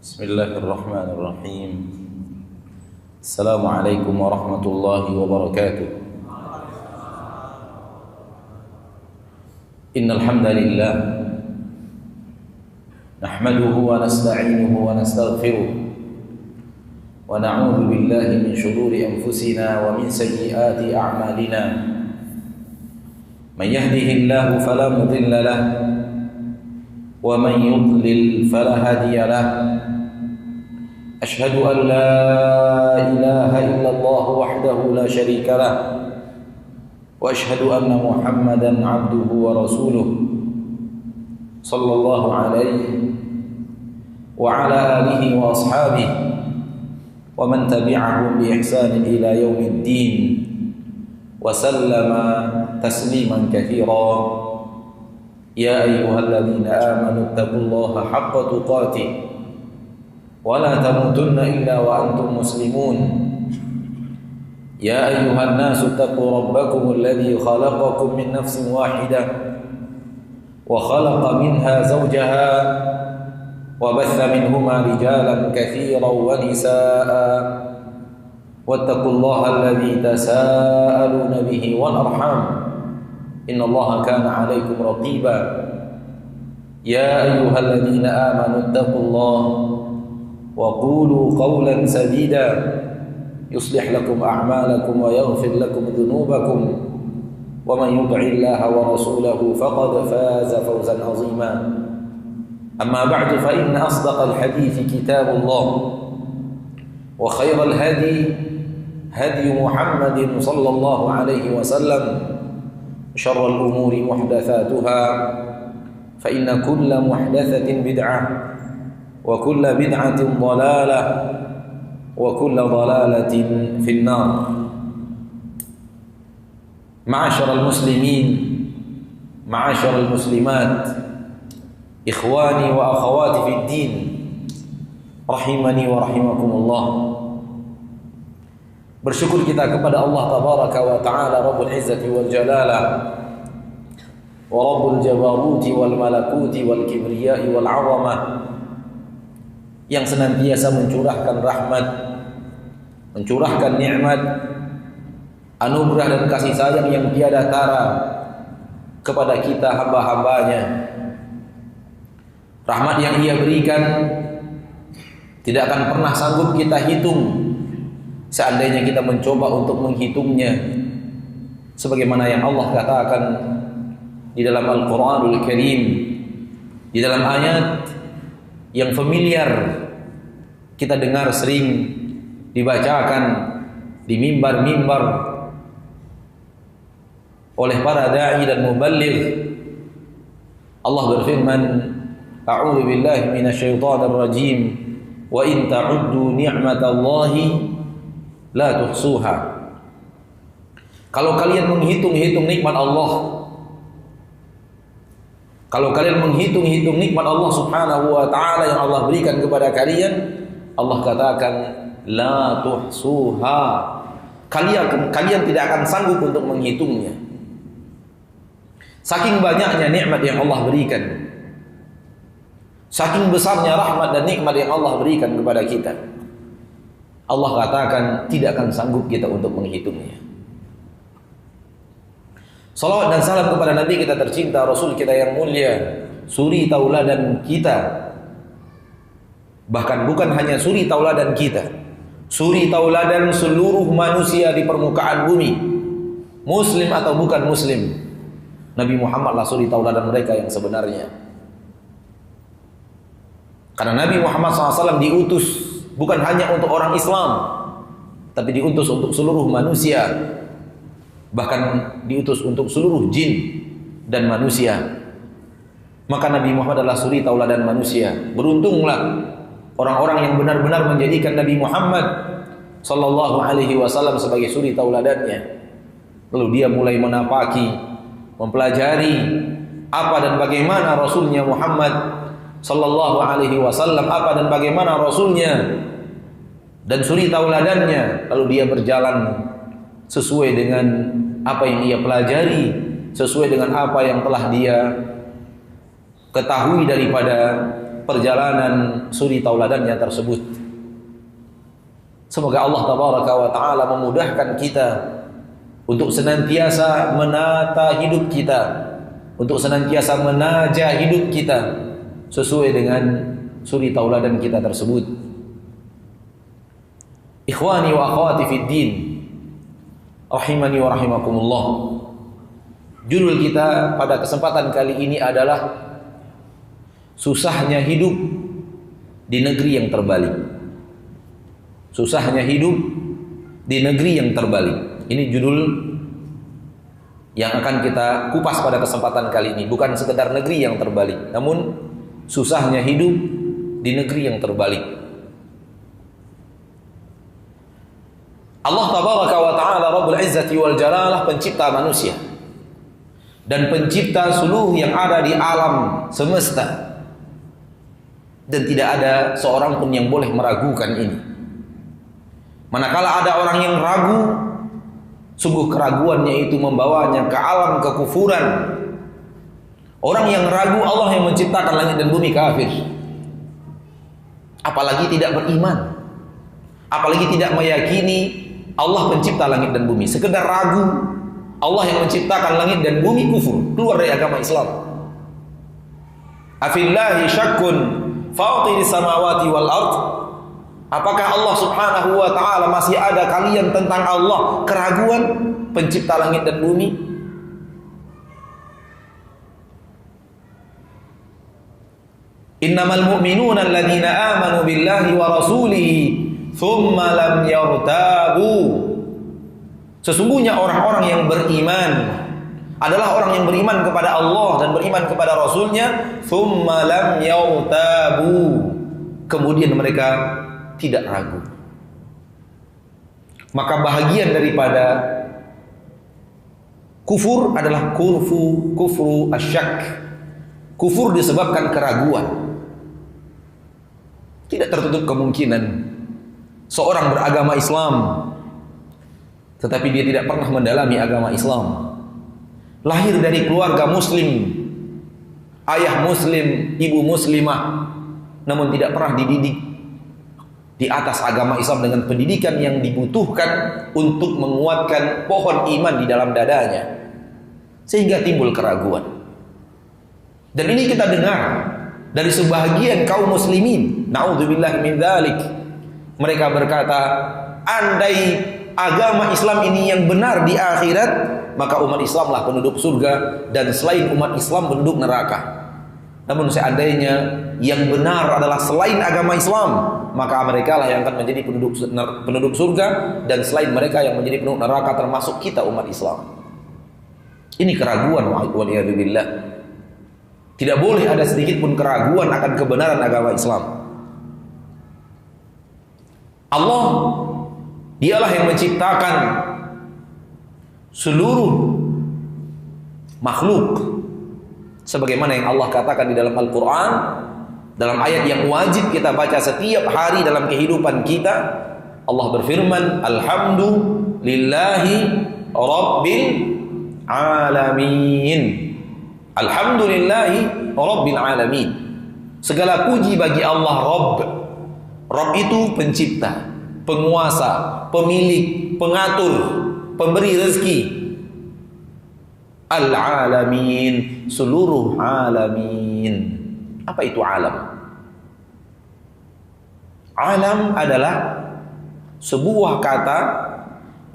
Bismillahirrahmanirrahim. Assalamualaikum warahmatullahi wabarakatuh. Innal hamdalillah nahmaduhu wa nasta'inuhu wa nastaghfiruh wa na'udzu billahi min shururi anfusina wa min sayyiati a'malina. Man yahdihillahu fala mudilla lahu wa man yudlil fala hadiya lahu. أشهد أن لا إله إلا الله وحده لا شريك له وأشهد أن محمدا عبده ورسوله صلى الله عليه وعلى آله وأصحابه ومن تبعهم بإحسان إلى يوم الدين وسلم تسليما كثيرا. يا أيها الذين آمنوا اتقوا الله حق تقاته ولا تموتن إلا وأنتم مسلمون. يا أيها الناس اتقوا ربكم الذي خلقكم من نفس واحدة وخلق منها زوجها وبث منهما رجالا كثيرا ونساء واتقوا الله الذي تساءلون به والأرحام إن الله كان عليكم رقيبا. يا أيها الذين آمنوا اتقوا الله وقولوا قولا سديدا يصلح لكم أعمالكم ويغفر لكم ذنوبكم ومن يطع الله ورسوله فقد فاز فوزا عظيما. أما بعد فإن أصدق الحديث كتاب الله وخير الهدي هدي محمد صلى الله عليه وسلم شر الأمور محدثاتها فإن كل محدثة بدعة وكل بدعة ضلالة وكل ضلالة في النار. معاشر المسلمين معاشر المسلمات إخواني وأخواتي في الدين rahimani wa rahimakumullah. Bersyukur kita kepada Allah tabaraka wa ta'ala Rabbul Izzati wal Jalalah wa Rabbul Jabaruti wal Malakuti wal Kibriyai wal 'Azamah yang senantiasa mencurahkan rahmat, mencurahkan nikmat, anugerah dan kasih sayang yang tiada tara kepada kita hamba-hambanya. Rahmat yang Ia berikan tidak akan pernah sanggup kita hitung seandainya kita mencoba untuk menghitungnya, sebagaimana yang Allah katakan di dalam Al-Quranul Karim, di dalam ayat yang familiar kita dengar sering dibacakan di mimbar-mimbar oleh para da'i dan muballigh. Allah berfirman, a'udzu billahi minasyaitonir rajim, wa in ta'uddu ni'matallahi la tuhsuha. Kalau kalian menghitung-hitung nikmat Allah, kalau kalian menghitung-hitung nikmat Allah subhanahu wa ta'ala yang Allah berikan kepada kalian, Allah katakan la tuhsuha, kalian tidak akan sanggup untuk menghitungnya. Saking banyaknya nikmat yang Allah berikan, saking besarnya rahmat dan nikmat yang Allah berikan kepada kita, Allah katakan tidak akan sanggup kita untuk menghitungnya. Salawat dan salam kepada Nabi kita tercinta, Rasul kita yang mulia, suri tauladan kita. Bahkan bukan hanya suri tauladan kita, suri tauladan seluruh manusia di permukaan bumi, muslim atau bukan muslim. Nabi Muhammadlah suri tauladan mereka yang sebenarnya. Karena Nabi Muhammad SAW diutus bukan hanya untuk orang Islam, tapi diutus untuk seluruh manusia, bahkan diutus untuk seluruh jin dan manusia. Maka Nabi Muhammad adalah suri tauladan manusia. Beruntunglah orang-orang yang benar-benar menjadikan Nabi Muhammad sallallahu alaihi wasallam sebagai suri tauladannya. Lalu dia mulai menapaki, mempelajari apa dan bagaimana Rasulnya Muhammad sallallahu alaihi wasallam, apa dan bagaimana Rasulnya dan suri tauladannya. Lalu dia berjalan sesuai dengan apa yang ia pelajari, sesuai dengan apa yang telah dia ketahui daripada perjalanan suri tauladannya tersebut. Semoga Allah tabaraka wa ta'ala memudahkan kita untuk senantiasa menata hidup kita, untuk senantiasa menajah hidup kita sesuai dengan suri tauladan kita tersebut. Ikhwani wa akhwati fid din, rahimani wa rahimakumullah. Judul kita pada kesempatan kali ini adalah susahnya hidup di negeri yang terbalik. Susahnya hidup di negeri yang terbalik. Ini judul yang akan kita kupas pada kesempatan kali ini. Bukan sekedar negeri yang terbalik, namun susahnya hidup di negeri yang terbalik. Allah tabaraka wa ta'ala Rabbul Izzati wal Jalalah, pencipta manusia dan pencipta seluruh yang ada di alam semesta. Dan tidak ada seorang pun yang boleh meragukan ini. Manakala ada orang yang ragu, sungguh keraguannya itu membawanya ke alam kekufuran. Orang yang ragu Allah yang menciptakan langit dan bumi kafir. Apalagi tidak beriman, apalagi tidak meyakini Allah pencipta langit dan bumi. Sekedar ragu Allah yang menciptakan langit dan bumi, kufur, keluar dari agama Islam. Afillahi syakkun fatiris samawati wal ard. Apakah Allah subhanahu wa ta'ala masih ada kalian tentang Allah keraguan pencipta langit dan bumi? Innamal mu'minuna alladhina amanu billahi wa rasulihi thumma lam yartabu. Sesungguhnya orang-orang yang beriman adalah orang yang beriman kepada Allah dan beriman kepada Rasulnya, thumma lam yartabu, kemudian mereka tidak ragu. Maka bahagian daripada kufur adalah kufru asyak. Kufur disebabkan keraguan. Tidak tertutup kemungkinan seorang beragama Islam tetapi dia tidak pernah mendalami agama Islam. Lahir dari keluarga muslim, ayah muslim, ibu muslimah, namun tidak pernah dididik di atas agama Islam dengan pendidikan yang dibutuhkan untuk menguatkan pohon iman di dalam dadanya, sehingga timbul keraguan. Dan ini kita dengar dari sebahagian kaum muslimin, naudzubillah min dzalik. Mereka berkata, andai agama Islam ini yang benar di akhirat, maka umat Islamlah penduduk surga dan selain umat Islam penduduk neraka. Namun seandainya yang benar adalah selain agama Islam, maka mereka lah yang akan menjadi penduduk surga dan selain mereka yang menjadi penduduk neraka, termasuk kita umat Islam. Ini keraguan, wa'iyadzubillah. Tidak boleh ada sedikit pun keraguan akan kebenaran agama Islam. Allah, dialah yang menciptakan seluruh makhluk. Sebagaimana yang Allah katakan di dalam Al-Quran, dalam ayat yang wajib kita baca setiap hari dalam kehidupan kita, Allah berfirman, Alhamdulillahi Rabbil Alamin. Alhamdulillahi Rabbil Alamin. Segala puji bagi Allah Rabb. Rabb itu pencipta, penguasa, pemilik, pengatur, pemberi rezeki. Al-alamin, seluruh alamin. Apa itu alam? Alam adalah sebuah kata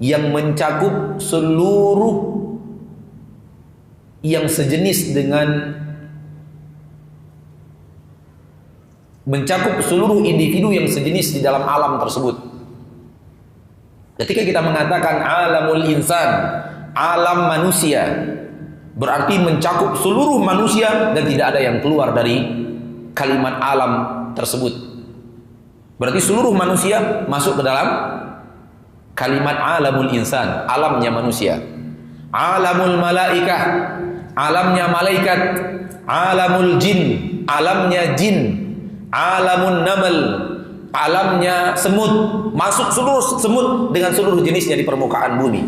yang mencakup seluruh yang sejenis dengan, mencakup seluruh individu yang sejenis di dalam alam tersebut. Ketika kita mengatakan alamul insan, alam manusia, berarti mencakup seluruh manusia dan tidak ada yang keluar dari kalimat alam tersebut. Berarti seluruh manusia masuk ke dalam kalimat alamul insan, alamnya manusia. Alamul malaikah, alamnya malaikat. Alamul jin, alamnya jin. Alamun namal, alamnya semut. Masuk seluruh semut dengan seluruh jenisnya di permukaan bumi.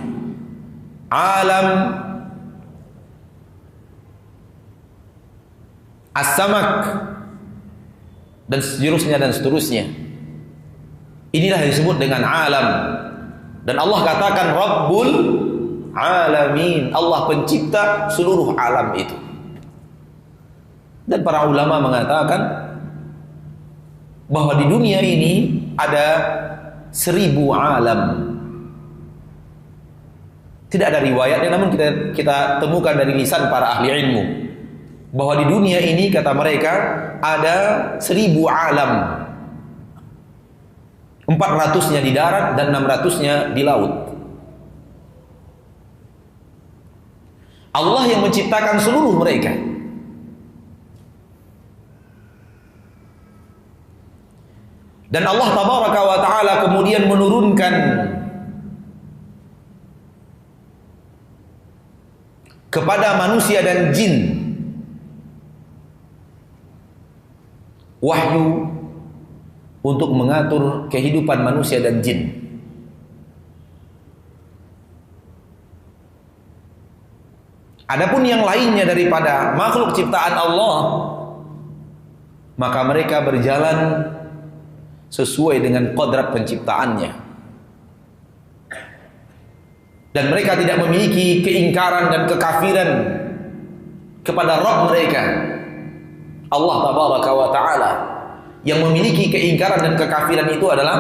Alam as-samak, dan seterusnya dan seterusnya. Inilah yang disebut dengan alam. Dan Allah katakan Rabbul Alamin, Allah pencipta seluruh alam itu. Dan para ulama mengatakan bahwa di dunia ini ada 1000 alam. Tidak ada riwayatnya, namun kita temukan dari lisan para ahli ilmu bahwa di dunia ini, kata mereka, ada 1000 alam. 400-nya di darat dan 600-nya di laut. Allah yang menciptakan seluruh mereka. Dan Allah tabaraka wa ta'ala kemudian menurunkan kepada manusia dan jin wahyu untuk mengatur kehidupan manusia dan jin. Adapun yang lainnya daripada makhluk ciptaan Allah, maka mereka berjalan sesuai dengan kodrat penciptaannya. Dan mereka tidak memiliki keingkaran dan kekafiran kepada Rabb mereka, Allah tabaraka wa ta'ala. Yang memiliki keingkaran dan kekafiran itu adalah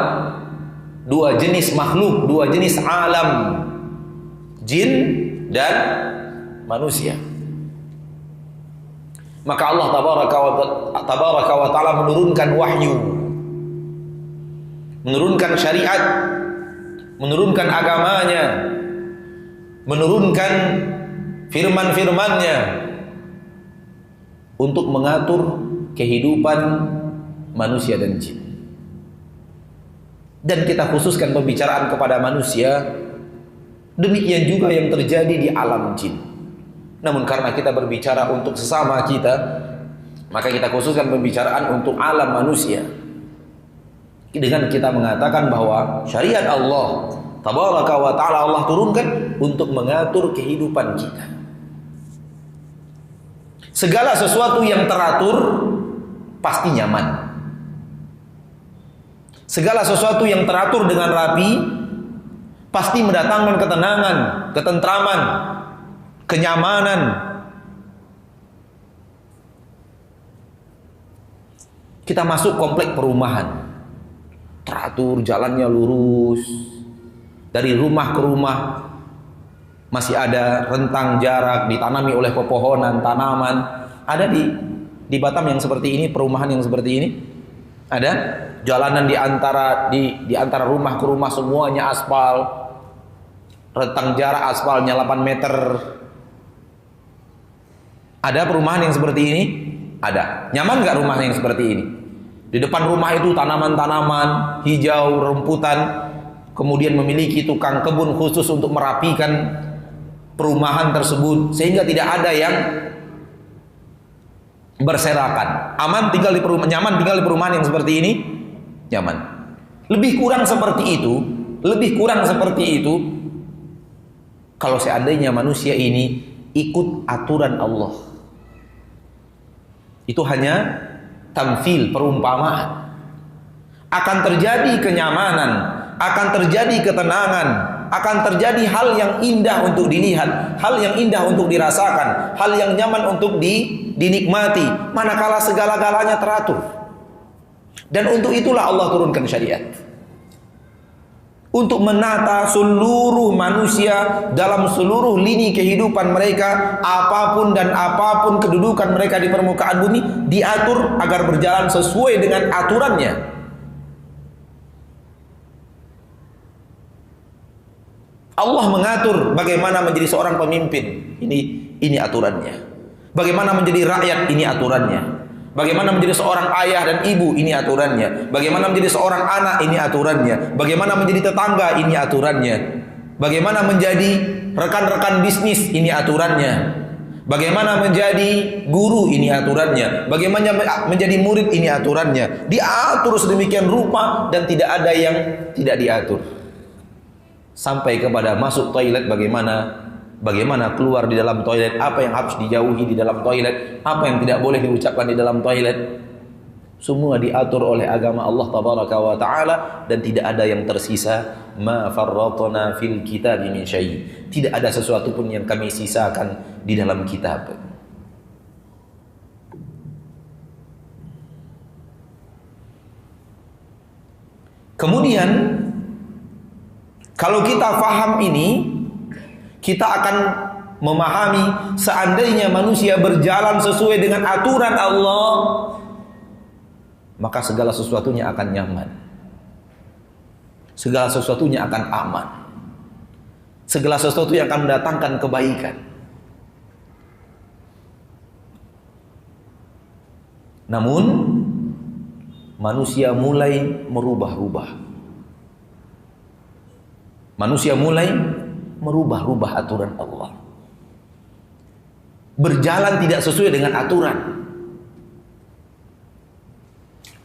dua jenis makhluk, dua jenis alam, jin dan manusia. Maka Allah tabaraka wa ta'ala menurunkan wahyu, menurunkan syariat, menurunkan agamanya, menurunkan firman-firmannya untuk mengatur kehidupan manusia dan jin. Dan kita khususkan pembicaraan kepada manusia, demikian juga yang terjadi di alam jin. Namun karena kita berbicara untuk sesama kita, maka kita khususkan pembicaraan untuk alam manusia, dengan kita mengatakan bahwa syariat Allah tabaraka wa ta'ala Allah turunkan untuk mengatur kehidupan kita. Segala sesuatu yang teratur pasti nyaman. Segala sesuatu yang teratur dengan rapi pasti mendatangkan ketenangan, ketentraman, kenyamanan. Kita masuk komplek perumahan, teratur, jalannya lurus, dari rumah ke rumah masih ada rentang jarak, ditanami oleh pepohonan, tanaman. Ada di Batam yang seperti ini, perumahan yang seperti ini, ada jalanan di antara rumah ke rumah semuanya aspal, rentang jarak aspalnya 8 meter. Ada perumahan yang seperti ini? Ada. Nyaman nggak rumah yang seperti ini? Di depan rumah itu tanaman-tanaman hijau, rumputan, kemudian memiliki tukang kebun khusus untuk merapikan perumahan tersebut sehingga tidak ada yang berserakan. Aman tinggal di perumahan, nyaman tinggal di perumahan yang seperti ini, nyaman. Lebih kurang seperti itu kalau seandainya manusia ini ikut aturan Allah. Itu hanya tamfil, perumpamaan. Akan terjadi kenyamanan, akan terjadi ketenangan, akan terjadi hal yang indah untuk dilihat, hal yang indah untuk dirasakan, hal yang nyaman untuk dinikmati, manakala segala-galanya teratur. Dan untuk itulah Allah turunkan syariat, untuk menata seluruh manusia dalam seluruh lini kehidupan mereka, apapun dan apapun kedudukan mereka di permukaan bumi, diatur agar berjalan sesuai dengan aturannya. Allah mengatur bagaimana menjadi seorang pemimpin, ini aturannya. Bagaimana menjadi rakyat, ini aturannya. Bagaimana menjadi seorang ayah dan ibu, ini aturannya. Bagaimana menjadi seorang anak, ini aturannya. Bagaimana menjadi tetangga, ini aturannya. Bagaimana menjadi rekan-rekan bisnis, ini aturannya. Bagaimana menjadi guru, ini aturannya. Bagaimana menjadi murid, ini aturannya. Diatur sedemikian rupa dan tidak ada yang tidak diatur. Sampai kepada masuk toilet bagaimana keluar di dalam toilet, apa yang harus dijauhi di dalam toilet, apa yang tidak boleh diucapkan di dalam toilet. Semua diatur oleh agama Allah tabaraka wa taala dan tidak ada yang tersisa. Ma farratna fil kitab min syai'. Tidak ada sesuatu pun yang kami sisakan di dalam kitab. Kemudian kalau kita faham ini, kita akan memahami seandainya manusia berjalan sesuai dengan aturan Allah, maka segala sesuatunya akan nyaman. Segala sesuatunya akan aman. Segala sesuatu yang akan mendatangkan kebaikan. Namun manusia mulai merubah-rubah. Manusia mulai merubah-rubah aturan Allah. Berjalan tidak sesuai dengan aturan.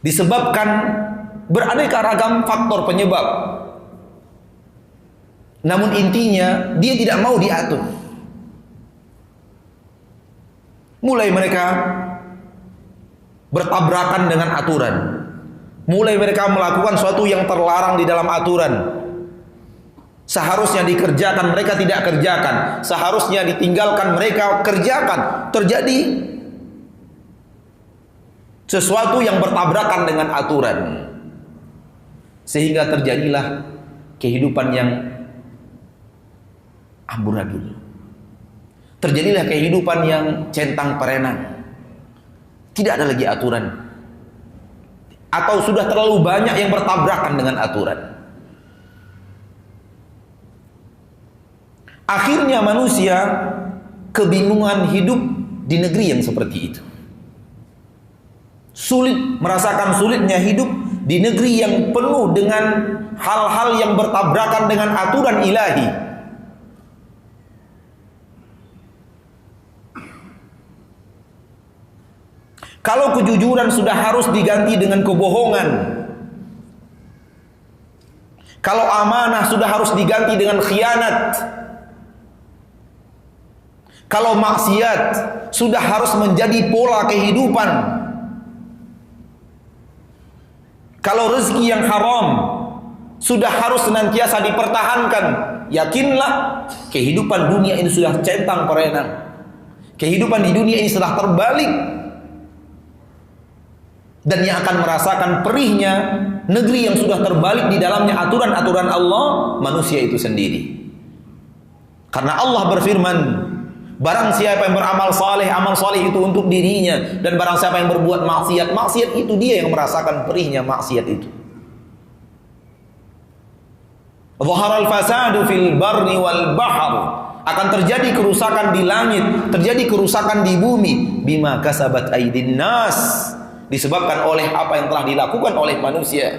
Disebabkan beraneka ragam faktor penyebab. Namun intinya dia tidak mau diatur. Mulai mereka bertabrakan dengan aturan. Mulai mereka melakukan sesuatu yang terlarang di dalam aturan. Seharusnya dikerjakan mereka tidak kerjakan. Seharusnya ditinggalkan mereka kerjakan. Terjadi sesuatu yang bertabrakan dengan aturan. Sehingga terjadilah kehidupan yang amburadul. Terjadilah kehidupan yang centang perenang. Tidak ada lagi aturan. Atau sudah terlalu banyak yang bertabrakan dengan aturan. Akhirnya manusia kebingungan hidup di negeri yang seperti itu. Merasakan sulitnya hidup di negeri yang penuh dengan hal-hal yang bertabrakan dengan aturan ilahi. Kalau kejujuran sudah harus diganti dengan kebohongan. Kalau amanah sudah harus diganti dengan khianat. Kalau maksiat sudah harus menjadi pola kehidupan. Kalau rezeki yang haram sudah harus senantiasa dipertahankan. Yakinlah kehidupan dunia ini sudah centang perenang. Kehidupan di dunia ini sudah terbalik. Dan yang akan merasakan perihnya negeri yang sudah terbalik di dalamnya aturan-aturan Allah, manusia itu sendiri. Karena Allah berfirman, barang siapa yang beramal saleh, amal saleh itu untuk dirinya, dan barang siapa yang berbuat maksiat, maksiat itu dia yang merasakan perihnya maksiat itu. Dhaharal fasadu fil barri wal bahr. Akan terjadi kerusakan di langit, terjadi kerusakan di bumi, bima kasabat aydin nas, disebabkan oleh apa yang telah dilakukan oleh manusia.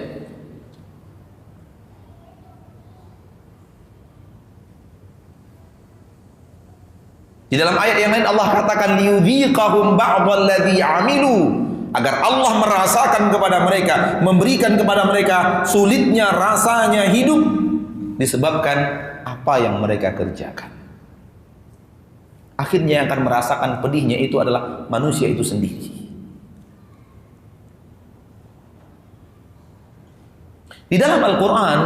Di dalam ayat yang lain Allah katakan liyudhiqahum ba'dalladzi 'amilu, agar Allah merasakan kepada mereka, memberikan kepada mereka sulitnya rasanya hidup disebabkan apa yang mereka kerjakan. Akhirnya yang akan merasakan pedihnya itu adalah manusia itu sendiri. Di dalam Al-Quran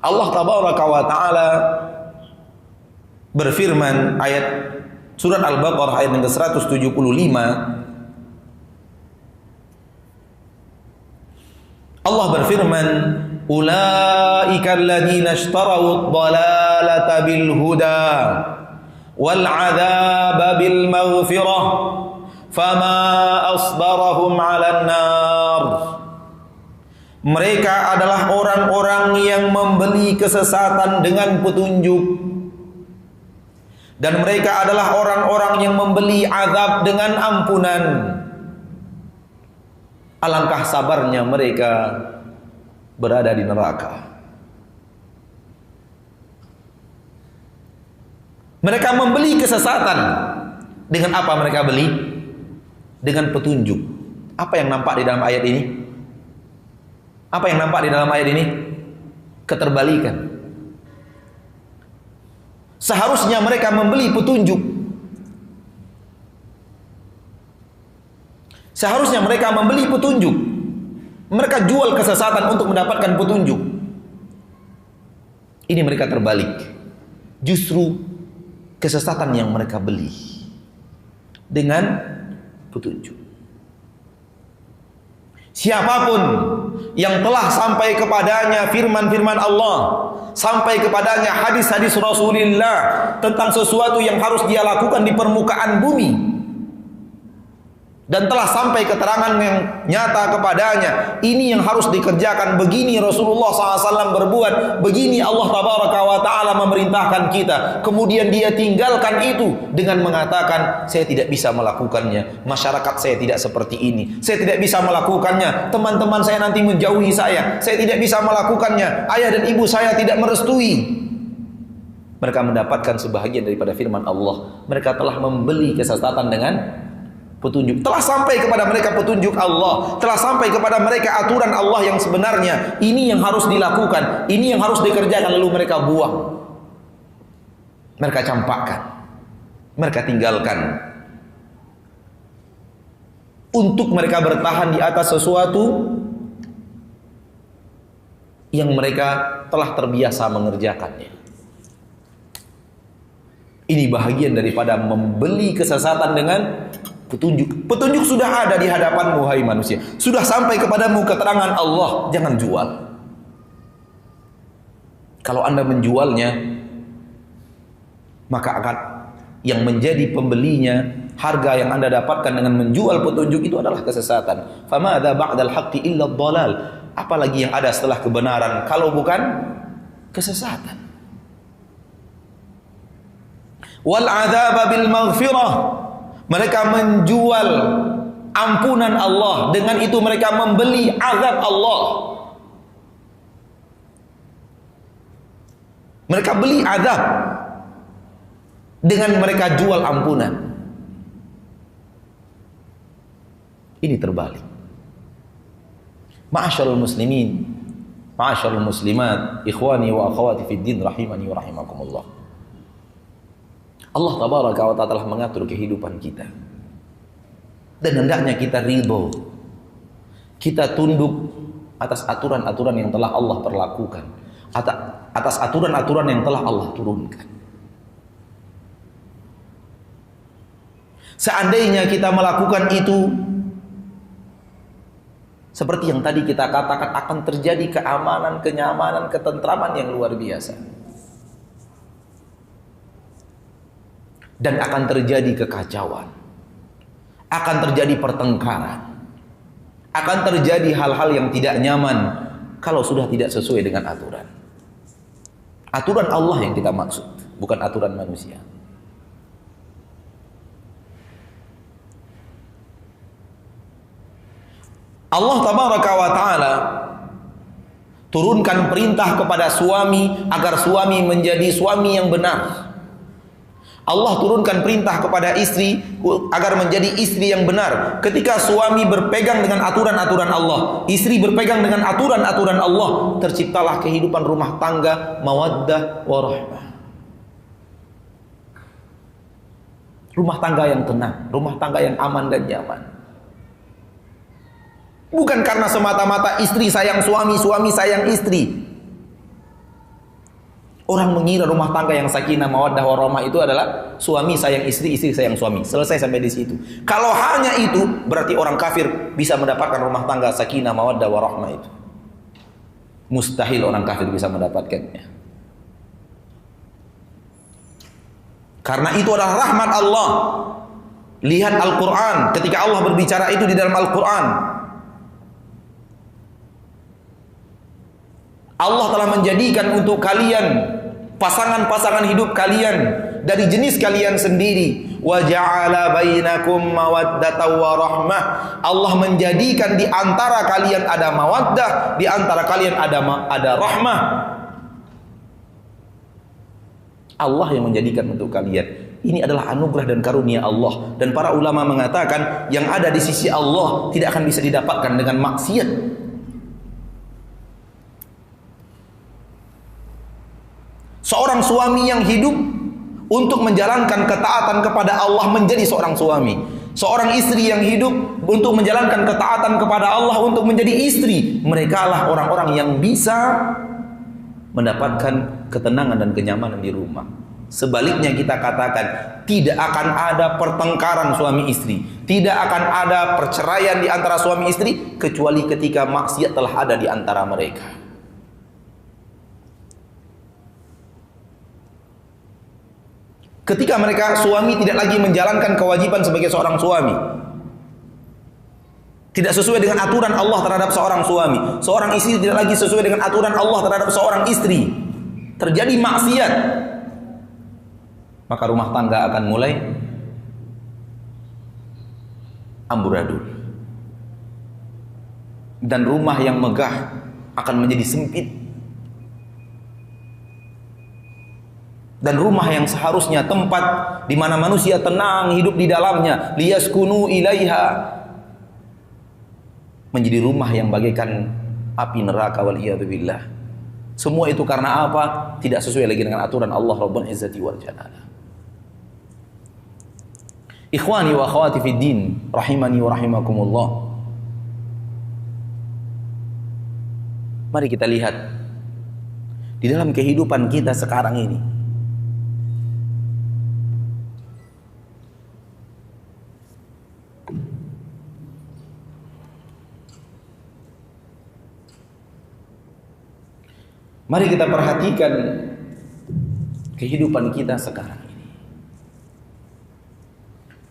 Allah tabaraka wa ta'ala berfirman, ayat surat Al-Baqarah ayat yang ke-175, Allah berfirman, ulaika alladziina ishtarawud dhalalata bil huda wal 'adzaba bil maghfirah fama asbarahum 'alan nar. Mereka adalah orang-orang yang membeli kesesatan dengan petunjuk, dan mereka adalah orang-orang yang membeli azab dengan ampunan. Alangkah sabarnya mereka berada di neraka. Mereka membeli kesesatan. Dengan apa mereka beli? Dengan petunjuk. Apa yang nampak di dalam ayat ini? Apa yang nampak di dalam ayat ini? Keterbalikan. Seharusnya mereka membeli petunjuk. Seharusnya mereka membeli petunjuk. Mereka jual kesesatan untuk mendapatkan petunjuk. Ini mereka terbalik. Justru kesesatan yang mereka beli dengan petunjuk. Siapapun yang telah sampai kepadanya firman-firman Allah, sampai kepadanya hadis-hadis Rasulullah tentang sesuatu yang harus dia lakukan di permukaan bumi, dan telah sampai keterangan yang nyata kepadanya, ini yang harus dikerjakan, begini Rasulullah SAW berbuat, begini Allah Tabaraka wa Ta'ala memerintahkan kita, kemudian dia tinggalkan itu dengan mengatakan, saya tidak bisa melakukannya, masyarakat saya tidak seperti ini, saya tidak bisa melakukannya, teman-teman saya nanti menjauhi saya tidak bisa melakukannya, ayah dan ibu saya tidak merestui. Mereka mendapatkan sebahagian daripada firman Allah. Mereka telah membeli kesesatan dengan petunjuk. Telah sampai kepada mereka petunjuk Allah, telah sampai kepada mereka aturan Allah yang sebenarnya. Ini yang harus dilakukan, ini yang harus dikerjakan, lalu mereka buang, mereka campakkan, mereka tinggalkan, untuk mereka bertahan di atas sesuatu yang mereka telah terbiasa mengerjakannya. Ini bahagian daripada membeli kesesatan dengan petunjuk. Petunjuk sudah ada di hadapanmu, hai manusia. Sudah sampai kepadamu keterangan Allah. Jangan jual. Kalau Anda menjualnya, maka akan yang menjadi pembelinya, harga yang Anda dapatkan dengan menjual petunjuk itu adalah kesesatan. Famadza ba'dal haqqi illa dhalal. Apalagi yang ada setelah kebenaran kalau bukan kesesatan. Wal 'adzaba bil maghfirah. Mereka menjual ampunan Allah, dengan itu mereka membeli azab Allah. Mereka beli azab dengan mereka jual ampunan. Ini terbalik. Ma'asyiral muslimin, ma'asyiral muslimat, ikhwani wa akhwati fid din rahimani wa rahimakumullah. Allah Tabaraka wa Ta'ala telah mengatur kehidupan kita, dan hendaknya kita ridho, kita tunduk atas aturan-aturan yang telah Allah perlakukan, atas aturan-aturan yang telah Allah turunkan. Seandainya kita melakukan itu, seperti yang tadi kita katakan, akan terjadi keamanan, kenyamanan, ketentraman yang luar biasa. Dan akan terjadi kekacauan, akan terjadi pertengkaran, akan terjadi hal-hal yang tidak nyaman kalau sudah tidak sesuai dengan aturan. Aturan Allah yang kita maksud, bukan aturan manusia. Allah Tabaraka wa Ta'ala turunkan perintah kepada suami agar suami menjadi suami yang benar. Allah turunkan perintah kepada istri agar menjadi istri yang benar. Ketika suami berpegang dengan aturan-aturan Allah, istri berpegang dengan aturan-aturan Allah, terciptalah kehidupan rumah tangga mawaddah warahmah. Rumah tangga yang tenang, rumah tangga yang aman dan nyaman. Bukan karena semata-mata istri sayang suami, suami sayang istri. Orang mengira rumah tangga yang sakinah mawaddah warahmah itu adalah suami sayang istri, istri sayang suami. Selesai sampai di situ. Kalau hanya itu, berarti orang kafir bisa mendapatkan rumah tangga sakinah mawaddah warahmah itu. Mustahil orang kafir bisa mendapatkannya. Karena itu adalah rahmat Allah. Lihat Al-Quran, ketika Allah berbicara itu di dalam Al-Quran, Allah telah menjadikan untuk kalian pasangan-pasangan hidup kalian dari jenis kalian sendiri. Wa ja'ala bainakum mawaddatan wa rahmah. Allah menjadikan di antara kalian ada mawaddah, di antara kalian ada rahmah. Allah yang menjadikan untuk kalian. Ini adalah anugerah dan karunia Allah, dan para ulama mengatakan yang ada di sisi Allah tidak akan bisa didapatkan dengan maksiat. Seorang suami yang hidup untuk menjalankan ketaatan kepada Allah menjadi seorang suami. Seorang istri yang hidup untuk menjalankan ketaatan kepada Allah untuk menjadi istri. Mereka lah orang-orang yang bisa mendapatkan ketenangan dan kenyamanan di rumah. Sebaliknya kita katakan, tidak akan ada pertengkaran suami istri, tidak akan ada perceraian di antara suami istri kecuali ketika maksiat telah ada di antara mereka. Ketika mereka suami tidak lagi menjalankan kewajiban sebagai seorang suami, tidak sesuai dengan aturan Allah terhadap seorang suami, seorang istri tidak lagi sesuai dengan aturan Allah terhadap seorang istri, terjadi maksiat, maka rumah tangga akan mulai amburadul. Dan rumah yang megah akan menjadi sempit. Dan rumah yang seharusnya tempat di mana manusia tenang hidup di dalamnya, liyaskunu ilaiha, menjadi rumah yang bagaikan api neraka, waliyadzubillah. Semua itu karena apa? Tidak sesuai lagi dengan aturan Allah Rabbul Izzati wal Jalala. Ikhwani wa akhwati fid din, rahimani wa rahimakumullah. Mari kita lihat di dalam kehidupan kita sekarang ini. Mari kita perhatikan kehidupan kita sekarang ini.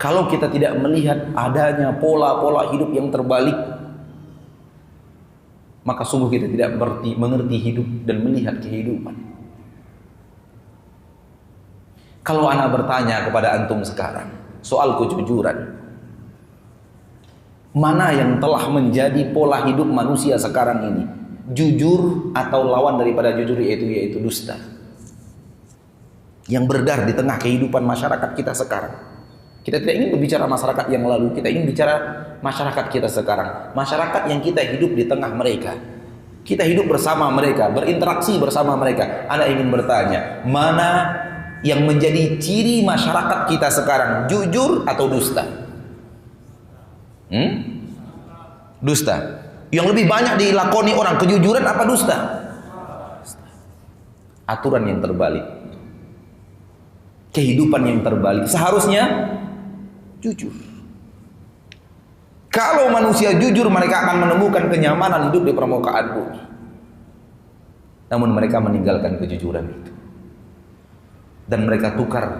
Kalau kita tidak melihat adanya pola-pola hidup yang terbalik, maka sungguh kita tidak mengerti hidup dan melihat kehidupan. Kalau ana bertanya kepada antum sekarang soal kejujuran, mana yang telah menjadi pola hidup manusia sekarang ini? Jujur atau lawan daripada jujur yaitu dusta, yang beredar di tengah kehidupan masyarakat kita sekarang. Kita tidak ingin berbicara masyarakat yang lalu, kita ingin bicara masyarakat kita sekarang, masyarakat yang kita hidup di tengah mereka, kita hidup bersama mereka, berinteraksi bersama mereka. Anda ingin bertanya, mana yang menjadi ciri masyarakat kita sekarang, jujur atau dusta? Dusta. Yang lebih banyak dilakoni orang, kejujuran apa dusta? Aturan yang terbalik, kehidupan yang terbalik. Seharusnya jujur. Kalau manusia jujur, mereka akan menemukan kenyamanan hidup di permukaan bumi. Namun mereka meninggalkan kejujuran itu, dan mereka tukar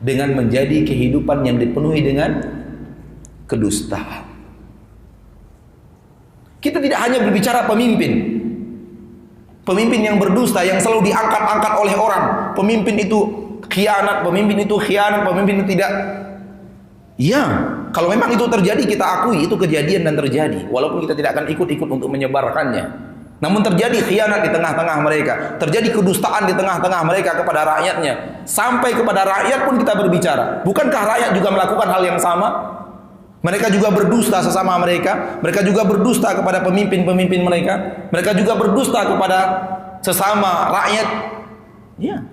dengan menjadi kehidupan yang dipenuhi dengan kedustaan. Kita tidak hanya berbicara pemimpin yang berdusta, yang selalu diangkat-angkat oleh orang. Pemimpin itu khianat, pemimpin itu tidak. Ya, kalau memang itu terjadi, kita akui itu kejadian dan terjadi, walaupun kita tidak akan ikut-ikut untuk menyebarkannya. Namun terjadi khianat di tengah-tengah mereka, terjadi kedustaan di tengah-tengah mereka kepada rakyatnya. Sampai kepada rakyat pun kita berbicara. Bukankah rakyat juga melakukan hal yang sama? Mereka juga berdusta sesama mereka, mereka juga berdusta kepada pemimpin-pemimpin mereka, mereka juga berdusta kepada sesama rakyat. Ya.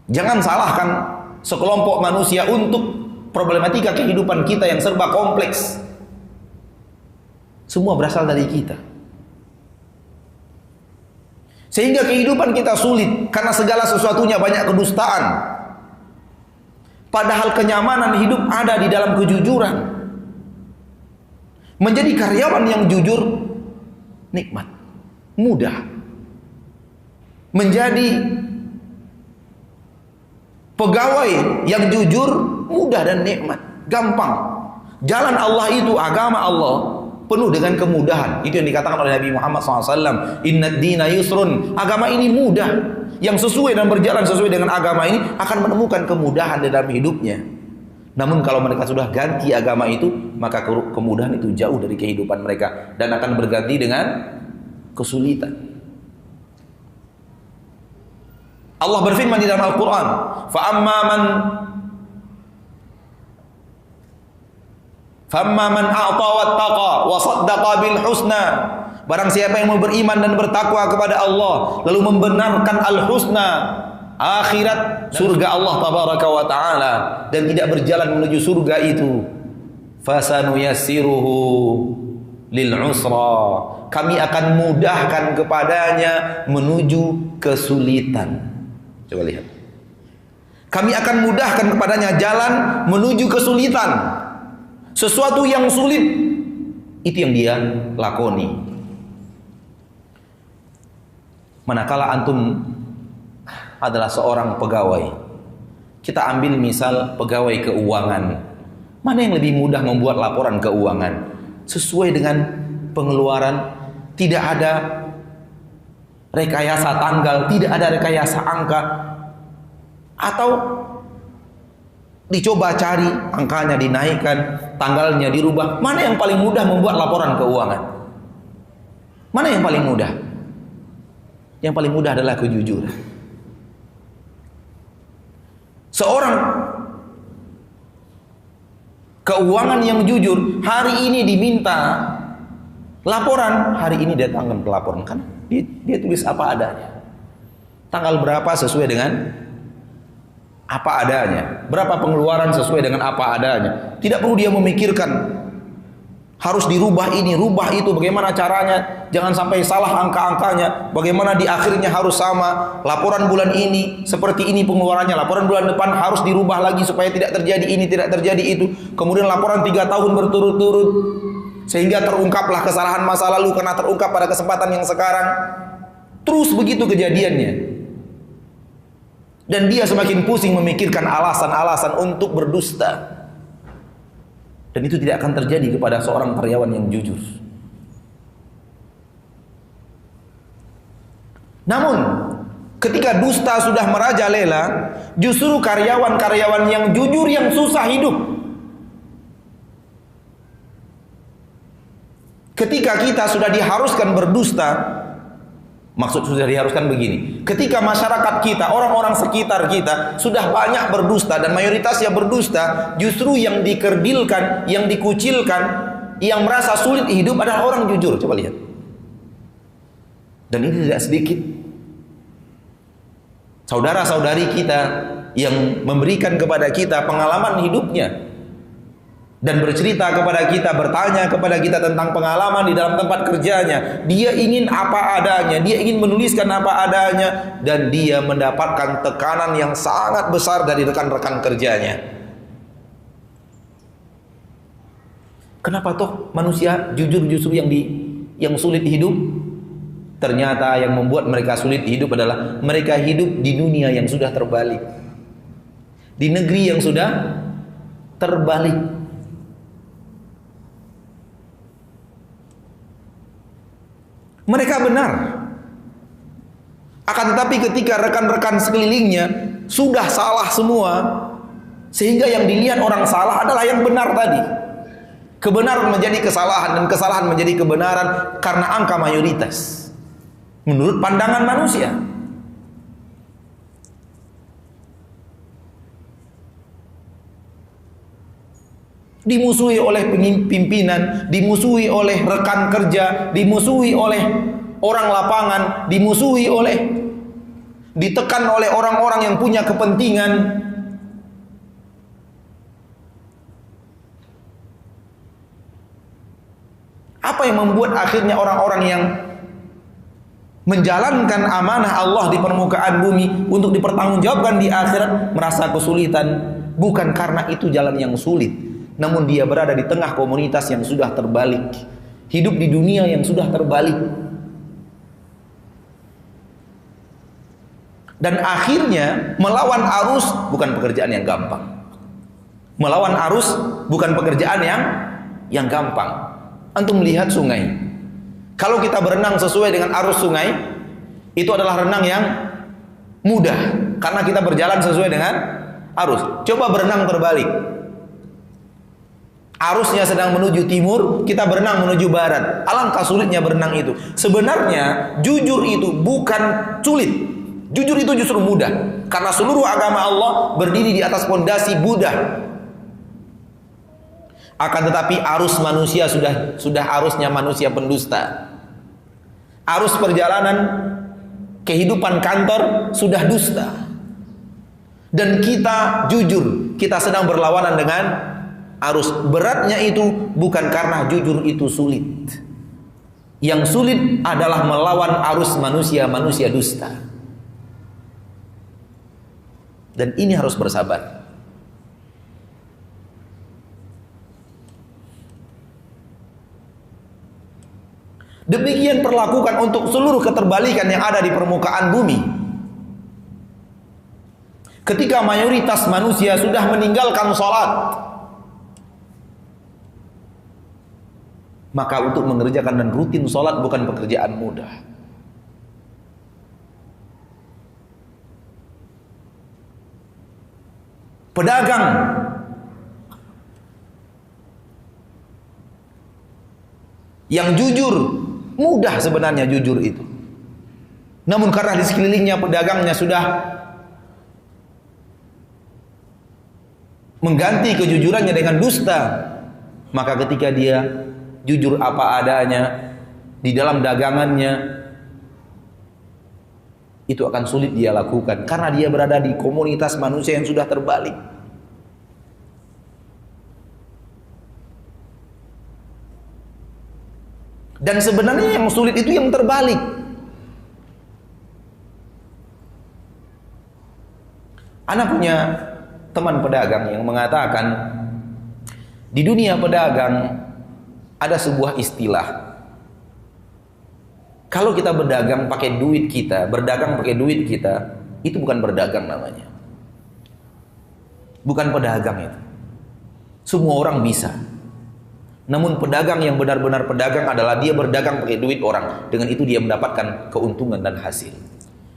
Jangan salahkan sekelompok manusia untuk problematika kehidupan kita yang serba kompleks. Semua berasal dari kita. Sehingga kehidupan kita sulit karena segala sesuatunya banyak kedustaan. Padahal kenyamanan hidup ada di dalam kejujuran. Menjadi karyawan yang jujur nikmat, mudah. Menjadi pegawai yang jujur mudah dan nikmat, gampang. Jalan Allah itu, agama Allah, penuh dengan kemudahan. Itu yang dikatakan oleh Nabi Muhammad SAW. Inna dina yusrun. Agama ini mudah. Yang sesuai dan berjalan sesuai dengan agama ini akan menemukan kemudahan di dalam hidupnya. Namun kalau mereka sudah ganti agama itu, maka kemudahan itu jauh dari kehidupan mereka dan akan berganti dengan kesulitan. Allah berfirman di dalam Al-Quran, فَأَمَّا مَنْ أَعْطَى وَاتَّقَى وَصَدَّقَ بِالْحُسْنَى Barang siapa yang mau beriman dan bertakwa kepada Allah, lalu membenarkan al-husna, akhirat, surga Allah tabaraka wa ta'ala, dan tidak berjalan menuju surga itu, fasanuyassiruhu lil usra, kami akan mudahkan kepadanya menuju kesulitan. Coba lihat, kami akan mudahkan kepadanya jalan menuju kesulitan. Sesuatu yang sulit itu yang dia lakoni. Manakala antum adalah seorang pegawai, kita ambil misal pegawai keuangan, mana yang lebih mudah membuat laporan keuangan sesuai dengan pengeluaran, tidak ada rekayasa tanggal, tidak ada rekayasa angka, atau dicoba cari angkanya dinaikkan, tanggalnya dirubah? Mana yang paling mudah membuat laporan keuangan? Mana yang paling mudah? Yang paling mudah adalah kejujuran. Seorang keuangan yang jujur, hari ini diminta laporan, hari ini datangkan ke laporan, kan dia tulis apa adanya. Tanggal berapa sesuai dengan apa adanya, berapa pengeluaran sesuai dengan apa adanya. Tidak perlu dia memikirkan harus dirubah ini, rubah itu, bagaimana caranya, jangan sampai salah angka-angkanya, bagaimana di akhirnya harus sama, laporan bulan ini seperti ini pengeluarannya, laporan bulan depan harus dirubah lagi supaya tidak terjadi ini, tidak terjadi itu, kemudian laporan 3 tahun berturut-turut, sehingga terungkaplah kesalahan masa lalu karena terungkap pada kesempatan yang sekarang. Terus begitu kejadiannya, dan dia semakin pusing memikirkan alasan-alasan untuk berdusta. Dan itu tidak akan terjadi kepada seorang karyawan yang jujur. Namun ketika dusta sudah merajalela, justru karyawan-karyawan yang jujur yang susah hidup. Ketika kita sudah diharuskan berdusta, maksud sudah diharuskan begini, ketika masyarakat kita, orang-orang sekitar kita sudah banyak berdusta dan mayoritasnya berdusta, justru yang dikerdilkan, yang dikucilkan, yang merasa sulit hidup adalah orang jujur. Coba lihat. Dan ini tidak sedikit saudara-saudari kita yang memberikan kepada kita pengalaman hidupnya dan bercerita kepada kita, bertanya kepada kita tentang pengalaman di dalam tempat kerjanya. Dia ingin apa adanya, dia ingin menuliskan apa adanya, dan dia mendapatkan tekanan yang sangat besar dari rekan-rekan kerjanya. Kenapa toh manusia jujur justru yang sulit hidup? Ternyata yang membuat mereka sulit hidup adalah mereka hidup di dunia yang sudah terbalik, di negeri yang sudah terbalik. Mereka benar, akan tetapi ketika rekan-rekan sekelilingnya sudah salah semua, sehingga yang dilihat orang salah adalah yang benar tadi. Kebenaran menjadi kesalahan dan kesalahan menjadi kebenaran karena angka mayoritas menurut pandangan manusia. Dimusuhi oleh pimpinan, dimusuhi oleh rekan kerja, dimusuhi oleh orang lapangan, ditekan oleh orang-orang yang punya kepentingan. Apa yang membuat akhirnya orang-orang yang menjalankan amanah Allah di permukaan bumi untuk dipertanggungjawabkan di akhirat merasa kesulitan? Bukan karena itu jalan yang sulit, namun dia berada di tengah komunitas yang sudah terbalik, hidup di dunia yang sudah terbalik, dan akhirnya melawan arus bukan pekerjaan yang gampang. Melawan arus bukan pekerjaan yang gampang. Antum melihat sungai, kalau kita berenang sesuai dengan arus sungai, itu adalah renang yang mudah karena kita berjalan sesuai dengan arus. Coba berenang terbalik, arusnya sedang menuju timur, kita berenang menuju barat. Alangkah sulitnya berenang itu. Sebenarnya jujur itu bukan sulit, jujur itu justru mudah, karena seluruh agama Allah berdiri di atas fondasi Buddha. Akan tetapi arus manusia sudah arusnya manusia pendusta. arus perjalanan kehidupan kantor sudah dusta. Dan kita jujur, kita sedang berlawanan dengan arus. Beratnya itu bukan karena jujur itu sulit. Yang sulit adalah melawan arus manusia dusta. Dan ini harus bersabar. Demikian perlakukan untuk seluruh keterbalikan yang ada di permukaan bumi. Ketika mayoritas manusia sudah meninggalkan sholat, maka untuk mengerjakan dan rutin sholat bukan pekerjaan mudah. Pedagang yang jujur, mudah sebenarnya jujur itu. Namun karena di sekelilingnya pedagangnya sudah mengganti kejujurannya dengan dusta, maka ketika dia jujur apa adanya di dalam dagangannya, itu akan sulit dia lakukan karena dia berada di komunitas manusia yang sudah terbalik. Dan sebenarnya yang sulit itu yang terbalik. Ana punya teman pedagang yang mengatakan di dunia pedagang ada sebuah istilah. Kalau kita berdagang pakai duit kita, berdagang pakai duit kita, itu bukan berdagang namanya. Bukan pedagang itu. Semua orang bisa. Namun pedagang yang benar-benar pedagang adalah dia berdagang pakai duit orang. Dengan itu dia mendapatkan keuntungan dan hasil.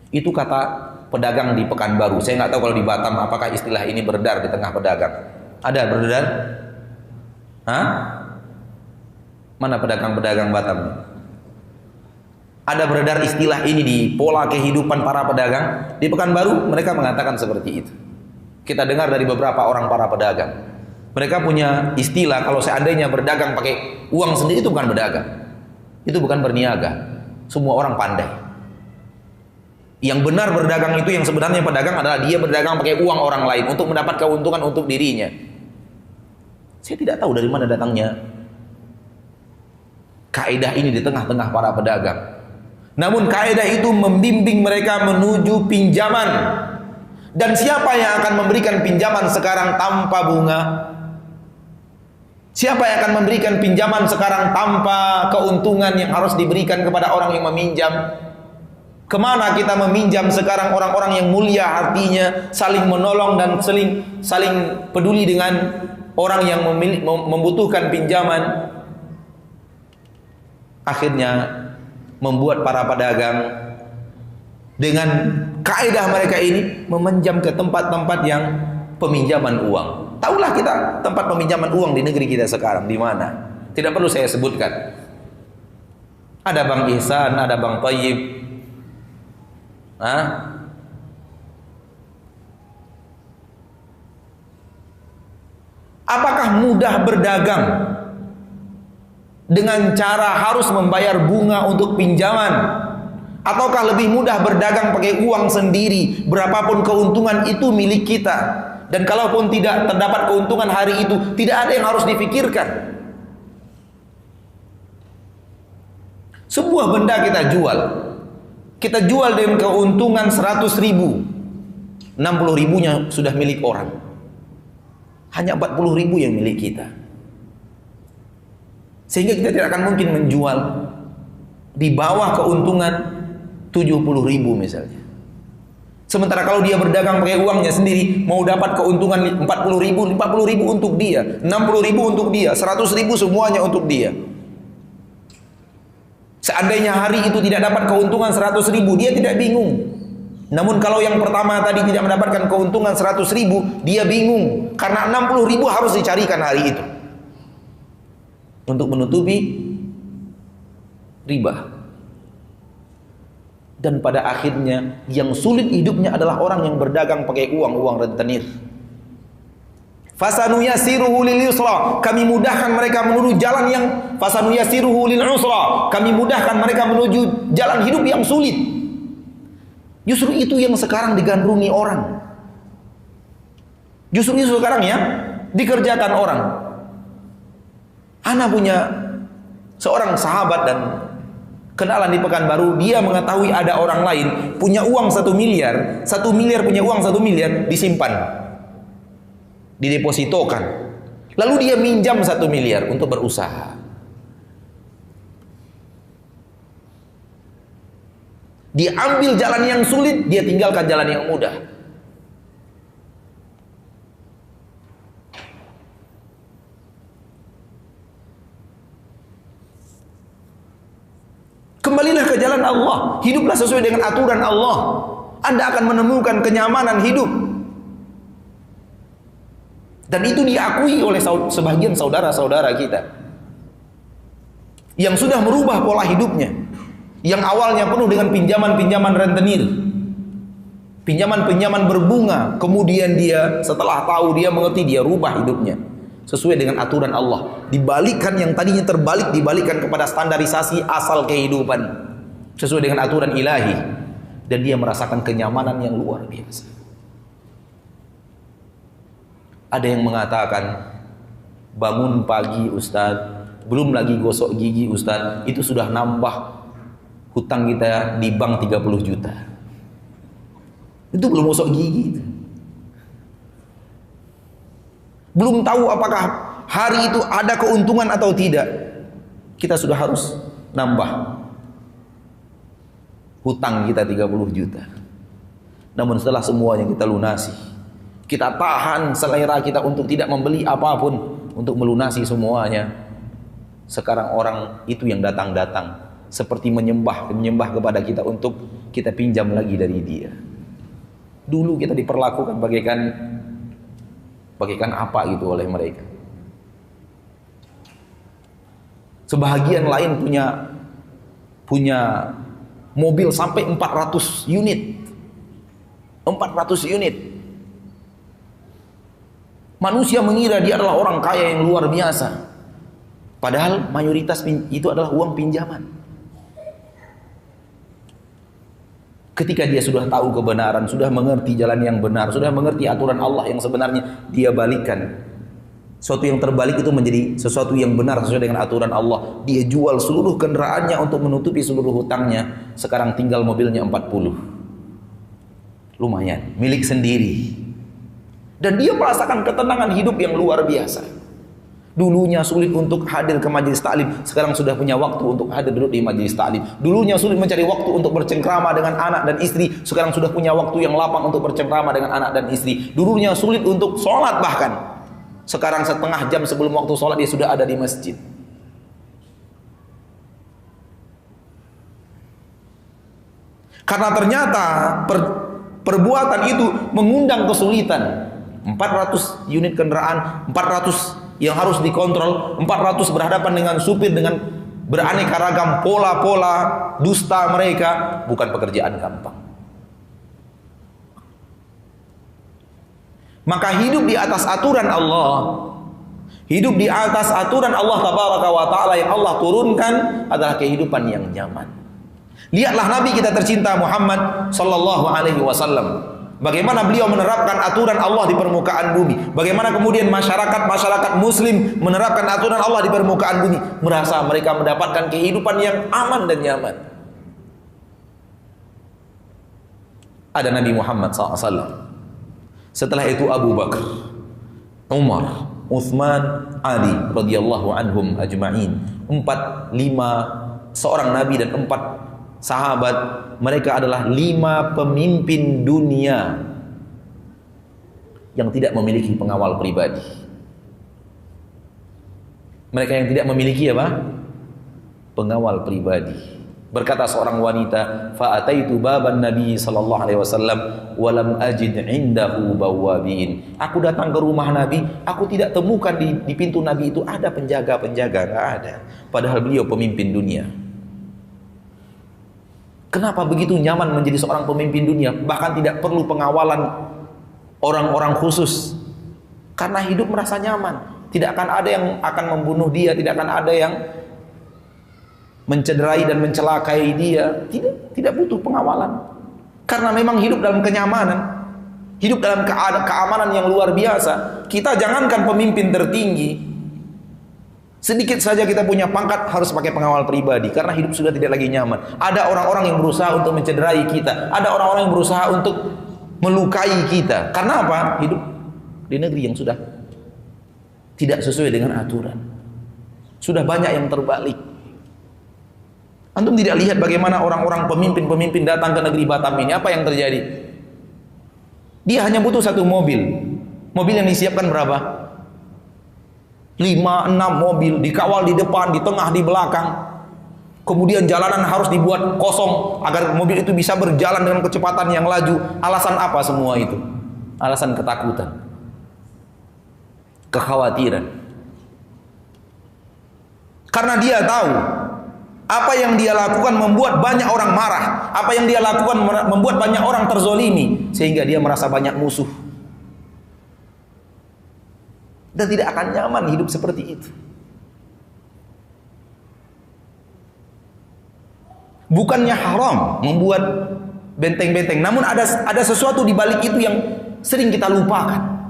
Itu kata pedagang di Pekanbaru. Saya nggak tahu kalau di Batam apakah istilah ini beredar di tengah pedagang. Ada beredar? Hah? Mana pedagang-pedagang Batam? Ada beredar istilah ini di pola kehidupan para pedagang. Di Pekanbaru mereka mengatakan seperti itu. Kita dengar dari beberapa orang para pedagang. Mereka punya istilah kalau seandainya berdagang pakai uang sendiri itu bukan berdagang. Itu bukan berniaga. Semua orang pandai. Yang benar berdagang itu yang sebenarnya pedagang adalah dia berdagang pakai uang orang lain untuk mendapat keuntungan untuk dirinya. Saya tidak tahu dari mana datangnya kaidah ini di tengah-tengah para pedagang. Namun kaidah itu membimbing mereka menuju pinjaman. Dan siapa yang akan memberikan pinjaman sekarang tanpa bunga? Siapa yang akan memberikan pinjaman sekarang tanpa keuntungan yang harus diberikan kepada orang yang meminjam? Kemana kita meminjam sekarang? Orang-orang yang mulia artinya saling menolong dan saling peduli dengan orang yang membutuhkan pinjaman. Akhirnya membuat para pedagang dengan kaidah mereka ini meminjam ke tempat-tempat yang peminjaman uang. Tahulah kita tempat peminjaman uang di negeri kita sekarang di mana? Tidak perlu saya sebutkan. Ada Bank Ihsan, ada Bank Thayyib. Apakah mudah berdagang dengan cara harus membayar bunga untuk pinjaman? Ataukah lebih mudah berdagang pakai uang sendiri, berapapun keuntungan itu milik kita? Dan kalaupun tidak terdapat keuntungan hari itu, tidak ada yang harus difikirkan. Sebuah benda kita jual dengan keuntungan 100.000, 60.000-nya sudah milik orang. Hanya 40.000 yang milik kita. Sehingga kita tidak akan mungkin menjual di bawah keuntungan 70.000 misalnya. Sementara kalau dia berdagang pakai uangnya sendiri, mau dapat keuntungan 40.000 untuk dia, 60.000 untuk dia, 100.000 semuanya untuk dia. Seandainya hari itu tidak dapat keuntungan 100.000, dia tidak bingung. Namun kalau yang pertama tadi tidak mendapatkan keuntungan 100.000, dia bingung karena 60.000 harus dicarikan hari itu untuk menutupi riba. Dan pada akhirnya yang sulit hidupnya adalah orang yang berdagang pakai uang rentenir. Fasanuyasiruhu lil yusra, kami mudahkan mereka menuju jalan yang fasanuyasiruhu lil usra, kami mudahkan mereka menuju jalan hidup yang sulit. Justru itu yang sekarang digandrungi orang. Justru itu sekarang ya dikerjakan orang. Ana punya seorang sahabat dan kenalan di Pekanbaru, dia mengetahui ada orang lain punya uang 1 miliar, 1 miliar punya uang 1 miliar disimpan, didepositokan. Lalu dia minjam 1 miliar untuk berusaha. Dia ambil jalan yang sulit, dia tinggalkan jalan yang mudah. Kembalilah ke jalan Allah, hiduplah sesuai dengan aturan Allah. Anda akan menemukan kenyamanan hidup. Dan itu diakui oleh sebagian saudara-saudara kita yang sudah merubah pola hidupnya, yang awalnya penuh dengan pinjaman-pinjaman rentenir, pinjaman-pinjaman berbunga, kemudian dia setelah tahu, dia mengerti, dia rubah hidupnya sesuai dengan aturan Allah, dibalikkan yang tadinya terbalik, dibalikkan kepada standarisasi asal kehidupan sesuai dengan aturan ilahi, dan dia merasakan kenyamanan yang luar biasa. Ada yang mengatakan, bangun pagi Ustadz, belum lagi gosok gigi Ustadz, itu sudah nambah hutang kita di bank 30 juta. Itu belum gosok gigi. Belum tahu apakah hari itu ada keuntungan atau tidak. Kita sudah harus nambah hutang kita 30 juta. Namun setelah semuanya kita lunasi, kita tahan selera kita untuk tidak membeli apapun untuk melunasi semuanya. Sekarang orang itu yang datang-datang seperti menyembah kepada kita untuk kita pinjam lagi dari dia. Dulu kita diperlakukan bagaikan apa gitu oleh mereka. Sebahagian lain punya mobil sampai 400 unit. 400 unit. Manusia mengira dia adalah orang kaya yang luar biasa. Padahal mayoritas itu adalah uang pinjaman. Ketika dia sudah tahu kebenaran, sudah mengerti jalan yang benar, sudah mengerti aturan Allah yang sebenarnya, dia balikan. Sesuatu yang terbalik itu menjadi sesuatu yang benar sesuai dengan aturan Allah. Dia jual seluruh kendaraannya untuk menutupi seluruh hutangnya. Sekarang tinggal mobilnya 40. Lumayan, milik sendiri. Dan dia merasakan ketenangan hidup yang luar biasa. Dulunya sulit untuk hadir ke majelis taklim, sekarang sudah punya waktu untuk hadir duduk di majelis taklim. Dulunya sulit mencari waktu untuk bercengkrama dengan anak dan istri, sekarang sudah punya waktu yang lapang untuk bercengkrama dengan anak dan istri. Dulunya sulit untuk sholat bahkan, sekarang setengah jam sebelum waktu sholat dia sudah ada di masjid. Karena ternyata perbuatan itu mengundang kesulitan. 400 unit kendaraan, 400 yang harus dikontrol, 400 berhadapan dengan supir dengan beraneka ragam pola-pola dusta mereka, bukan pekerjaan gampang. Maka hidup di atas aturan Allah, hidup di atas aturan Allah Tabaraka wa Ta'ala yang Allah turunkan adalah kehidupan yang nyaman. Lihatlah Nabi kita tercinta Muhammad sallallahu alaihi wasallam. Bagaimana beliau menerapkan aturan Allah di permukaan bumi. Bagaimana kemudian masyarakat muslim menerapkan aturan Allah di permukaan bumi. Merasa mereka mendapatkan kehidupan yang aman dan nyaman. Ada Nabi Muhammad SAW. Setelah itu Abu Bakar, Umar, Uthman, Ali radhiyallahu anhum ajma'in. 4, 5 seorang Nabi dan 4 sahabat, mereka adalah 5 pemimpin dunia yang tidak memiliki pengawal pribadi. Mereka yang tidak memiliki apa? Pengawal pribadi. Berkata seorang wanita, "Fa'ataitu baban Nabi sallallahu alaihi wasallam wa lam ajid 'indahu bawabin." Aku datang ke rumah Nabi, aku tidak temukan di pintu Nabi itu ada penjaga-penjaga, enggak ada. Padahal beliau pemimpin dunia. Kenapa begitu nyaman menjadi seorang pemimpin dunia? Bahkan tidak perlu pengawalan orang-orang khusus. Karena hidup merasa nyaman. Tidak akan ada yang akan membunuh dia, tidak akan ada yang mencederai dan mencelakai dia. Tidak butuh pengawalan. Karena memang hidup dalam kenyamanan. Hidup dalam keamanan yang luar biasa. Kita jangankan pemimpin tertinggi, sedikit saja kita punya pangkat harus pakai pengawal pribadi karena hidup sudah tidak lagi nyaman. Ada orang-orang yang berusaha untuk mencederai kita, ada orang-orang yang berusaha untuk melukai kita. Karena apa? Hidup di negeri yang sudah tidak sesuai dengan aturan. Sudah banyak yang terbalik. Antum tidak lihat bagaimana orang-orang pemimpin-pemimpin datang ke negeri Batam ini, apa yang terjadi? Dia hanya butuh satu mobil. Mobil yang disiapkan berapa? 5-6 mobil, dikawal di depan, di tengah, di belakang. Kemudian jalanan harus dibuat kosong agar mobil itu bisa berjalan dengan kecepatan yang laju. Alasan apa semua itu? Alasan ketakutan, kekhawatiran. Karena dia tahu apa yang dia lakukan membuat banyak orang marah. Apa yang dia lakukan membuat banyak orang terzolimi. Sehingga dia merasa banyak musuh. Dan tidak akan nyaman hidup seperti itu. Bukannya haram membuat benteng-benteng. Namun ada sesuatu di balik itu yang sering kita lupakan.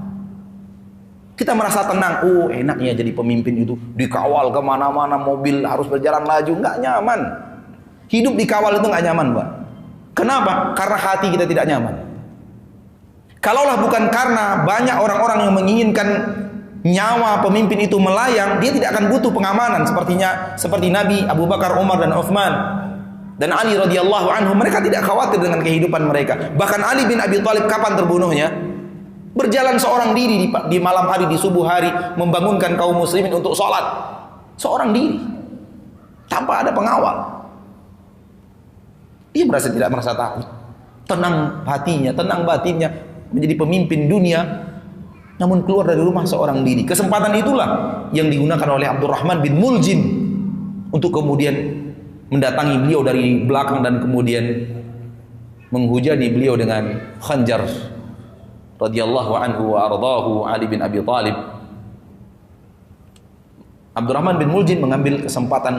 Kita merasa tenang, oh enak ya jadi pemimpin itu, dikawal kemana-mana, mobil harus berjalan laju, nggak nyaman. Hidup dikawal itu nggak nyaman, Mbak. Kenapa? Karena hati kita tidak nyaman. Kalaulah bukan karena banyak orang-orang yang menginginkan nyawa pemimpin itu melayang, dia tidak akan butuh pengamanan seperti Nabi, Abu Bakar, Umar dan Uthman dan Ali radhiyallahu anhu. Mereka tidak khawatir dengan kehidupan mereka. Bahkan Ali bin Abi Thalib kapan terbunuhnya? Berjalan seorang diri di malam hari, di subuh hari, membangunkan kaum muslimin untuk sholat. Seorang diri, tanpa ada pengawal. Dia tidak merasa takut. Tenang hatinya, tenang batinnya, menjadi pemimpin dunia. Namun keluar dari rumah seorang diri. Kesempatan itulah yang digunakan oleh Abdurrahman bin Muljim untuk kemudian mendatangi beliau dari belakang dan kemudian menghujani beliau dengan khanjar radhiyallahu anhu wa ardahu Ali bin Abi Thalib. Abdurrahman bin Muljim mengambil kesempatan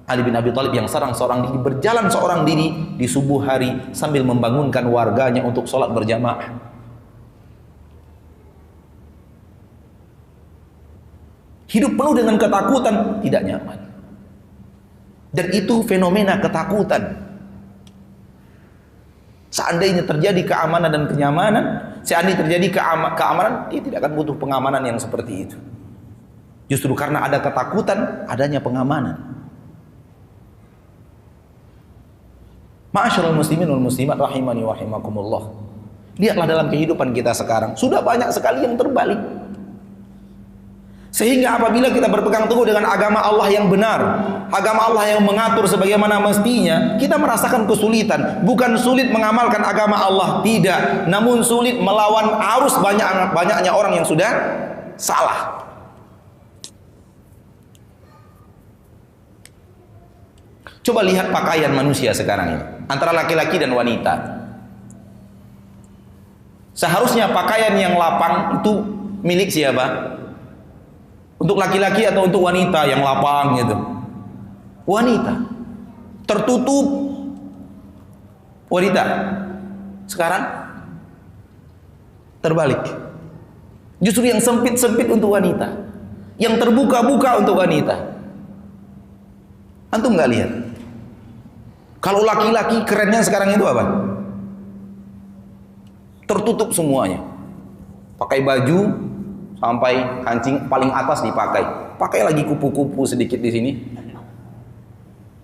Ali bin Abi Thalib yang seorang diri, berjalan seorang diri di subuh hari sambil membangunkan warganya untuk sholat berjamaah. Hidup penuh dengan ketakutan, tidak nyaman. Dan itu fenomena ketakutan. Seandainya terjadi keamanan dan kenyamanan, seandainya terjadi keamanan, dia tidak akan butuh pengamanan yang seperti itu. Justru karena ada ketakutan, adanya pengamanan. Ma'asyiral muslimin wal muslimat rahimani wa rahimakumullah. Lihatlah dalam kehidupan kita sekarang, sudah banyak sekali yang terbalik. Sehingga apabila kita berpegang teguh dengan agama Allah yang benar, agama Allah yang mengatur sebagaimana mestinya, kita merasakan kesulitan. Bukan sulit mengamalkan agama Allah, tidak. Namun sulit melawan arus banyaknya orang yang sudah salah. Coba lihat pakaian manusia sekarang ini, antara laki-laki dan wanita. Seharusnya pakaian yang lapang itu milik siapa? Untuk laki-laki atau untuk wanita yang lapang gitu? Wanita. Tertutup wanita. Sekarang terbalik. Justru yang sempit-sempit untuk wanita, yang terbuka-buka untuk wanita. Antum nggak lihat? Kalau laki-laki kerennya sekarang itu apa? Tertutup semuanya. Pakai baju sampai kancing paling atas dipakai. Pakai lagi kupu-kupu sedikit di sini.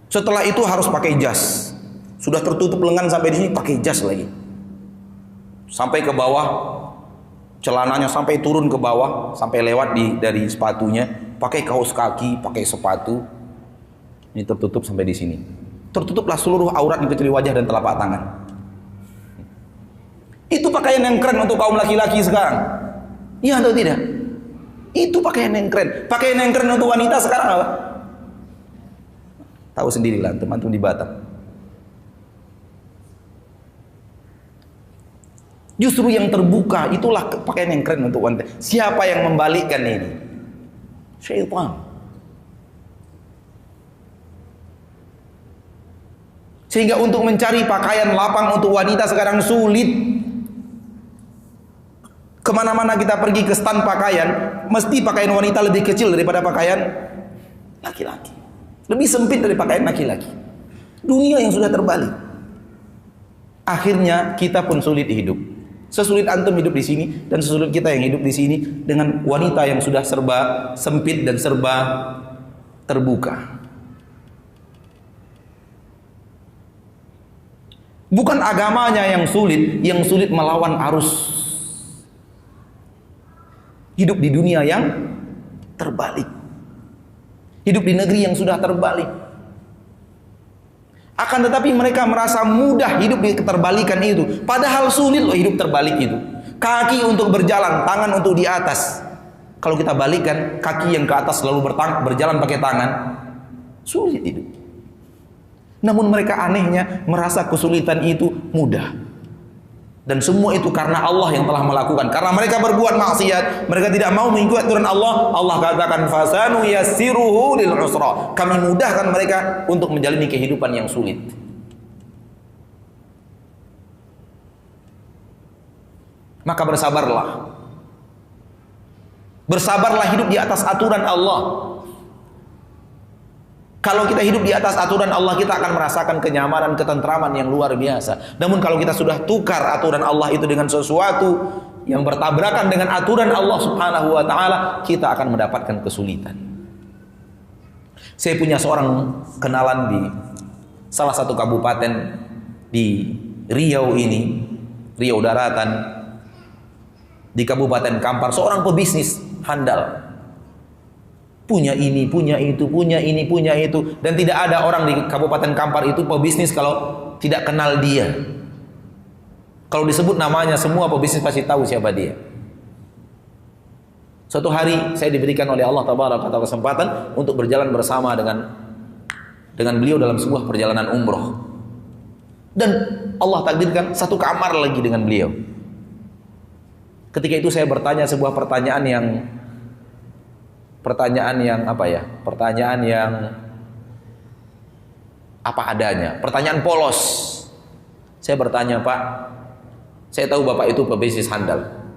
Setelah itu harus pakai jas. Sudah tertutup lengan sampai di sini, pakai jas lagi. Sampai ke bawah, celananya sampai turun ke bawah, sampai lewat dari sepatunya. Pakai kaos kaki, pakai sepatu. Ini tertutup sampai di sini. Tertutuplah seluruh aurat kecuali wajah dan telapak tangan. Itu pakaian yang keren untuk kaum laki-laki sekarang. Iya atau tidak? Itu pakaian yang keren. Pakaian yang keren untuk wanita sekarang apa? Tahu sendirilah teman-teman di Batam. Justru yang terbuka itulah pakaian yang keren untuk wanita. Siapa yang membalikkan ini? Syaitan. Sehingga untuk mencari pakaian lapang untuk wanita sekarang sulit. Kemana-mana kita pergi ke stand pakaian, mesti pakaian wanita lebih kecil daripada pakaian laki-laki. Lebih sempit dari pakaian laki-laki. Dunia yang sudah terbalik. Akhirnya kita pun sulit hidup. Sesulit antum hidup di sini dan sesulit kita yang hidup di sini dengan wanita yang sudah serba sempit dan serba terbuka. Bukan agamanya yang sulit melawan arus hidup di dunia yang terbalik. Hidup di negeri yang sudah terbalik. Akan tetapi mereka merasa mudah hidup di keterbalikan itu. Padahal sulit loh hidup terbalik itu. Kaki untuk berjalan, tangan untuk di atas. Kalau kita balikan, kaki yang ke atas selalu berjalan pakai tangan. Sulit hidup. Namun mereka anehnya merasa kesulitan itu mudah. Dan semua itu karena Allah yang telah melakukan. Karena mereka berbuat maksiat, mereka tidak mau mengikuti aturan Allah. Allah katakan fasanu yassiruhu lil usra. Kami mudahkan mereka untuk menjalani kehidupan yang sulit. Maka bersabarlah. Bersabarlah hidup di atas aturan Allah. Kalau kita hidup di atas aturan Allah, kita akan merasakan kenyamanan, ketentraman yang luar biasa. Namun kalau kita sudah tukar aturan Allah itu dengan sesuatu yang bertabrakan dengan aturan Allah Subhanahu wa taala, kita akan mendapatkan kesulitan. Saya punya seorang kenalan di salah satu kabupaten di Riau ini, Riau Daratan, di Kabupaten Kampar, seorang pebisnis handal. Punya ini, punya itu, punya ini, punya itu. Dan tidak ada orang di Kabupaten Kampar itu pebisnis kalau tidak kenal dia. Kalau disebut namanya, semua pebisnis pasti tahu siapa dia. Suatu hari saya diberikan oleh Allah Tabaraka Ta'ala kesempatan untuk berjalan bersama dengan beliau dalam sebuah perjalanan umroh. Dan Allah takdirkan satu kamar lagi dengan beliau. Ketika itu saya bertanya sebuah pertanyaan yang apa adanya, pertanyaan polos. Saya bertanya, Pak, saya tahu Bapak itu pebisnis handal.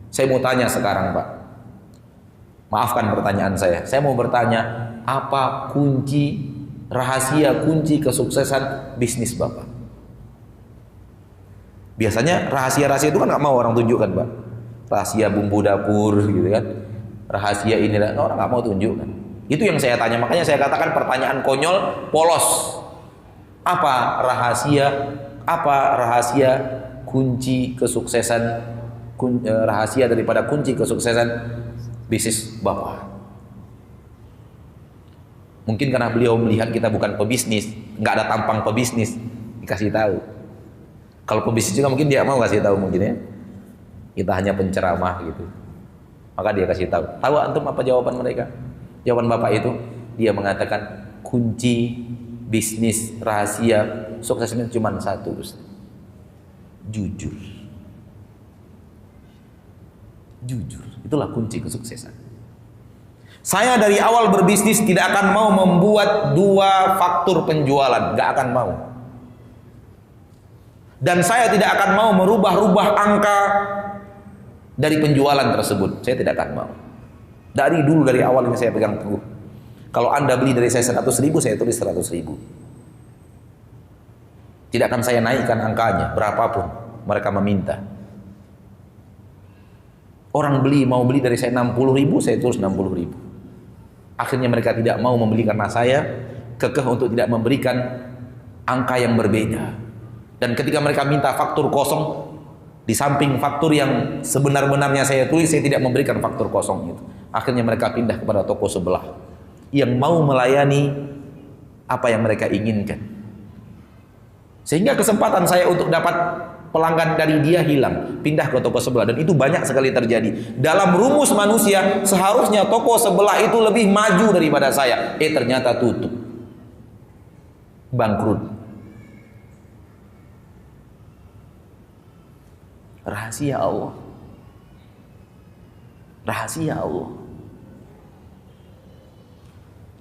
Saya mau tanya sekarang, Pak. Maafkan pertanyaan saya. Saya mau bertanya, apa rahasia kunci kesuksesan bisnis Bapak? Biasanya rahasia-rahasia itu kan nggak mau orang tunjukkan, Pak. Rahasia bumbu dapur, gitu kan. Rahasia ini orang nggak mau tunjukkan. Itu yang saya tanya, makanya saya katakan pertanyaan konyol, polos. Apa rahasia kunci kesuksesan, rahasia daripada kunci kesuksesan bisnis Bapak? Mungkin karena beliau melihat kita bukan pebisnis, nggak ada tampang pebisnis, dikasih tahu. Kalau pebisnis juga mungkin dia mau kasih tahu mungkin ya. Kita hanya penceramah gitu. Maka dia kasih tahu. Tahu antum apa jawaban mereka? Jawaban Bapak itu, dia mengatakan kunci bisnis rahasia suksesnya cuma satu, Ustaz. Jujur. Jujur. Itulah kunci kesuksesan. Saya dari awal berbisnis tidak akan mau membuat dua faktur penjualan, nggak akan mau. Dan saya tidak akan mau merubah-rubah angka dari penjualan tersebut. Saya tidak akan mau. Dari dulu, dari awal ini saya pegang teguh. Kalau Anda beli dari saya 100.000, saya tulis 100.000. Tidak akan saya naikkan angkanya berapapun mereka meminta. Orang mau beli dari saya 60.000, saya tulis 60.000. Akhirnya mereka tidak mau membeli karena saya kekeh untuk tidak memberikan angka yang berbeda. Dan ketika mereka minta faktur kosong, di samping faktur yang sebenar-benarnya saya tulis, saya tidak memberikan faktur kosong itu. Akhirnya mereka pindah kepada toko sebelah yang mau melayani apa yang mereka inginkan. Sehingga kesempatan saya untuk dapat pelanggan dari dia hilang, pindah ke toko sebelah. Dan itu banyak sekali terjadi. Dalam rumus manusia, seharusnya toko sebelah itu lebih maju daripada saya. Ternyata tutup, bangkrut. Rahasia Allah. Rahasia Allah.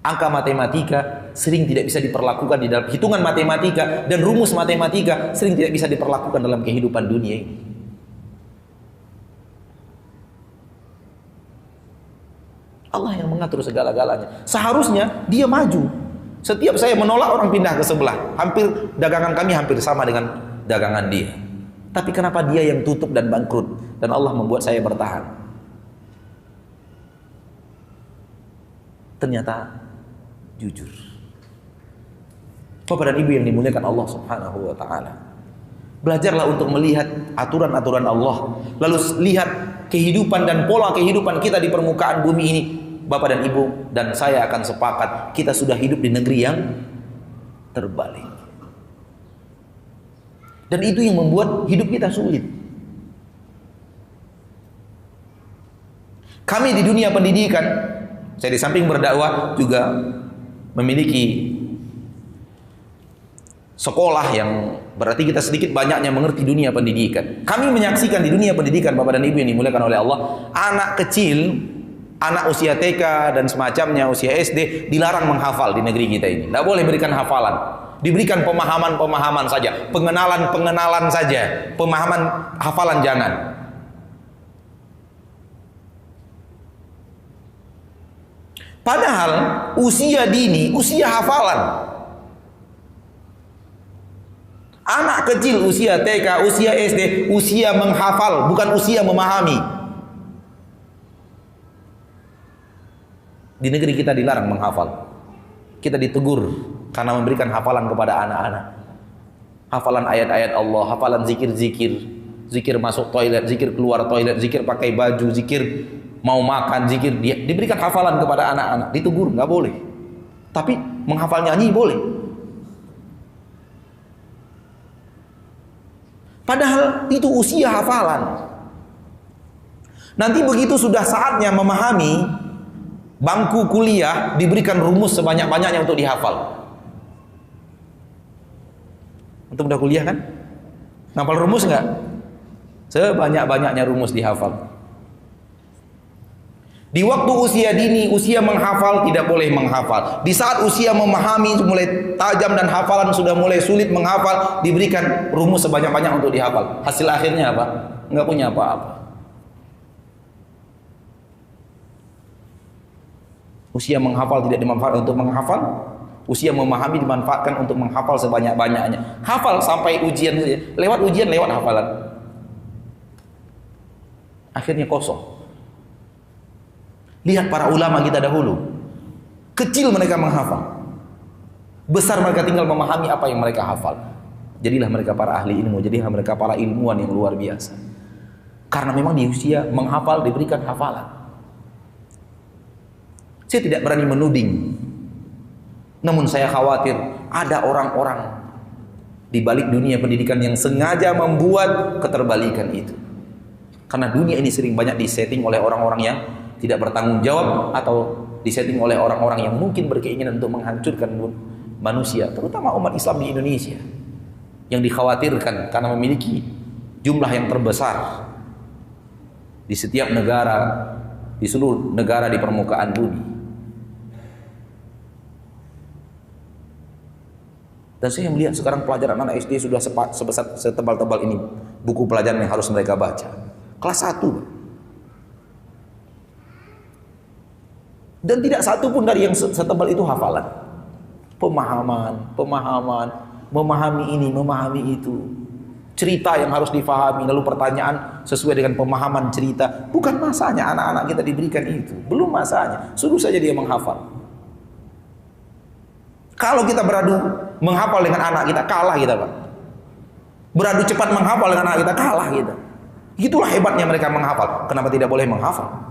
Angka matematika sering tidak bisa diperlakukan di dalam hitungan matematika, dan rumus matematika sering tidak bisa diperlakukan dalam kehidupan dunia ini. Allah yang mengatur segala-galanya. Seharusnya dia maju. Setiap saya menolak, orang pindah ke sebelah. Hampir dagangan kami hampir sama dengan dagangan dia. Tapi kenapa dia yang tutup dan bangkrut, dan Allah membuat saya bertahan? Ternyata jujur. Bapak dan Ibu yang dimuliakan Allah Subhanahu wa taala, belajarlah untuk melihat aturan-aturan Allah, lalu lihat kehidupan dan pola kehidupan kita di permukaan bumi ini. Bapak dan Ibu dan saya akan sepakat, kita sudah hidup di negeri yang terbalik. Dan itu yang membuat hidup kita sulit. Kami di dunia pendidikan, saya di samping berdakwah juga memiliki sekolah yang berarti kita sedikit banyaknya mengerti dunia pendidikan. Kami menyaksikan di dunia pendidikan, Bapak dan Ibu yang dimuliakan oleh Allah, anak kecil, anak usia TK dan semacamnya, usia SD, dilarang menghafal di negeri kita ini. Tidak boleh berikan hafalan, diberikan pemahaman-pemahaman saja, pengenalan-pengenalan saja, pemahaman hafalan jangan. Padahal usia dini, usia hafalan. Anak kecil usia TK, usia SD, usia menghafal, bukan usia memahami. Di negeri kita dilarang menghafal. Kita ditegur karena memberikan hafalan kepada anak-anak. Hafalan ayat-ayat Allah, hafalan zikir-zikir, zikir masuk toilet, zikir keluar toilet, zikir pakai baju, zikir mau makan, zikir, dia diberikan hafalan kepada anak-anak. Ditegur, nggak boleh. Tapi menghafal nyanyi boleh. Padahal itu usia hafalan. Nanti begitu sudah saatnya memahami, bangku kuliah diberikan rumus sebanyak-banyaknya untuk dihafal. Untuk udah kuliah kan? Ngapal rumus nggak? Sebanyak-banyaknya rumus dihafal. Di waktu usia dini, usia menghafal tidak boleh menghafal. Di saat usia memahami mulai tajam dan hafalan sudah mulai sulit menghafal, diberikan rumus sebanyak-banyak untuk dihafal. Hasil akhirnya apa? Nggak punya apa-apa. Usia menghafal tidak dimanfaatkan untuk menghafal, usia memahami dimanfaatkan untuk menghafal sebanyak-banyaknya. Hafal sampai ujian saja. Lewat ujian, lewat hafalan. Akhirnya kosong. Lihat para ulama kita dahulu. Kecil mereka menghafal. Besar mereka tinggal memahami apa yang mereka hafal. Jadilah mereka para ahli ilmu, jadilah mereka para ilmuwan yang luar biasa. Karena memang di usia menghafal diberikan hafalan. Saya tidak berani menuding. Namun saya khawatir ada orang-orang di balik dunia pendidikan yang sengaja membuat keterbalikan itu. Karena dunia ini sering banyak disetting oleh orang-orang yang tidak bertanggung jawab, atau disetting oleh orang-orang yang mungkin berkeinginan untuk menghancurkan manusia, terutama umat Islam di Indonesia, yang dikhawatirkan karena memiliki jumlah yang terbesar di setiap negara, di seluruh negara di permukaan bumi. Dan saya melihat sekarang pelajaran anak SD sudah sebesar setebal-tebal ini buku pelajaran yang harus mereka baca. Kelas 1. Dan tidak satu pun dari yang setebal itu hafalan. Pemahaman, memahami ini, memahami itu. Cerita yang harus difahami, lalu pertanyaan sesuai dengan pemahaman cerita. Bukan masanya anak-anak kita diberikan itu. Belum masanya. Suruh saja dia menghafal. Kalau kita beradu menghafal dengan anak kita, kalah kita, Pak. Beradu cepat menghafal dengan anak kita, kalah kita. Itulah hebatnya mereka menghafal. Kenapa tidak boleh menghafal?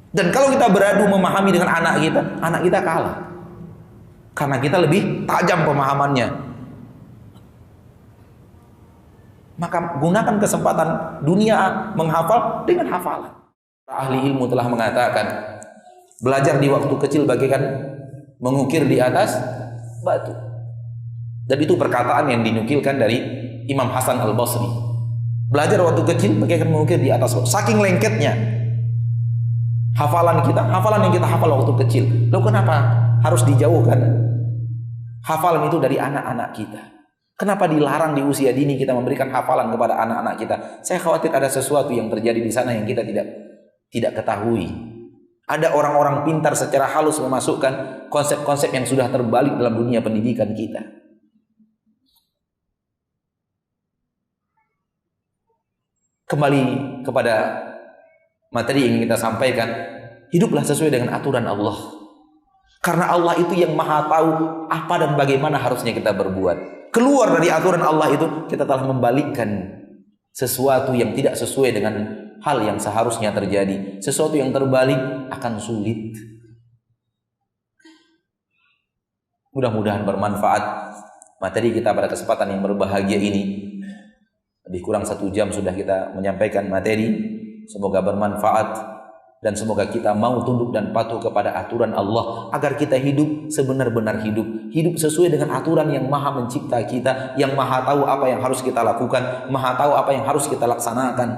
Dan kalau kita beradu memahami dengan anak kita kalah. Karena kita lebih tajam pemahamannya. Maka gunakan kesempatan dunia menghafal dengan hafalan. Ahli ilmu telah mengatakan, belajar di waktu kecil bagaikan mengukir di atas batu. Dan itu perkataan yang dinukilkan dari Imam Hasan Al-Basri. Belajar waktu kecil bagaikan mengukir di atas saking lengketnya hafalan yang kita hafal waktu kecil. Lalu kenapa harus dijauhkan hafalan itu dari anak-anak kita? Kenapa dilarang di usia dini kita memberikan hafalan kepada anak-anak kita? Saya khawatir ada sesuatu yang terjadi di sana yang kita tidak ketahui. Ada orang-orang pintar secara halus memasukkan konsep-konsep yang sudah terbalik dalam dunia pendidikan kita. Kembali kepada materi yang ingin kita sampaikan, hiduplah sesuai dengan aturan Allah. Karena Allah itu yang maha tahu apa dan bagaimana harusnya kita berbuat. Keluar dari aturan Allah itu, kita telah membalikkan sesuatu yang tidak sesuai dengan hal yang seharusnya terjadi. Sesuatu yang terbalik akan sulit. Mudah-mudahan bermanfaat materi kita pada kesempatan yang berbahagia ini. Lebih kurang 1 jam sudah kita menyampaikan materi. Semoga bermanfaat dan semoga kita mau tunduk dan patuh kepada aturan Allah agar kita hidup sebenar-benar hidup sesuai dengan aturan yang maha mencipta kita, yang maha tahu apa yang harus kita lakukan, maha tahu apa yang harus kita laksanakan,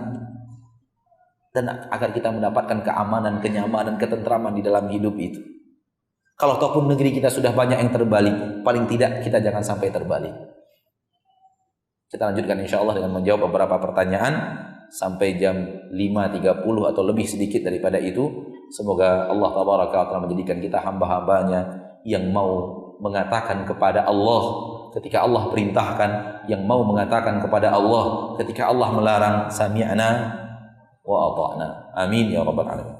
dan agar kita mendapatkan keamanan, kenyamanan, ketentraman di dalam hidup itu. Kalau ataupun negeri kita sudah banyak yang terbalik, paling tidak kita jangan sampai terbalik. Kita lanjutkan insya Allah dengan menjawab beberapa pertanyaan sampai jam 5.30 atau lebih sedikit daripada itu. Semoga Allah Tabaraka wa Ta'ala menjadikan kita hamba-hambanya yang mau mengatakan kepada Allah ketika Allah perintahkan, yang mau mengatakan kepada Allah ketika Allah melarang, sami'na wa ata'na. Amin ya rabbal alamin.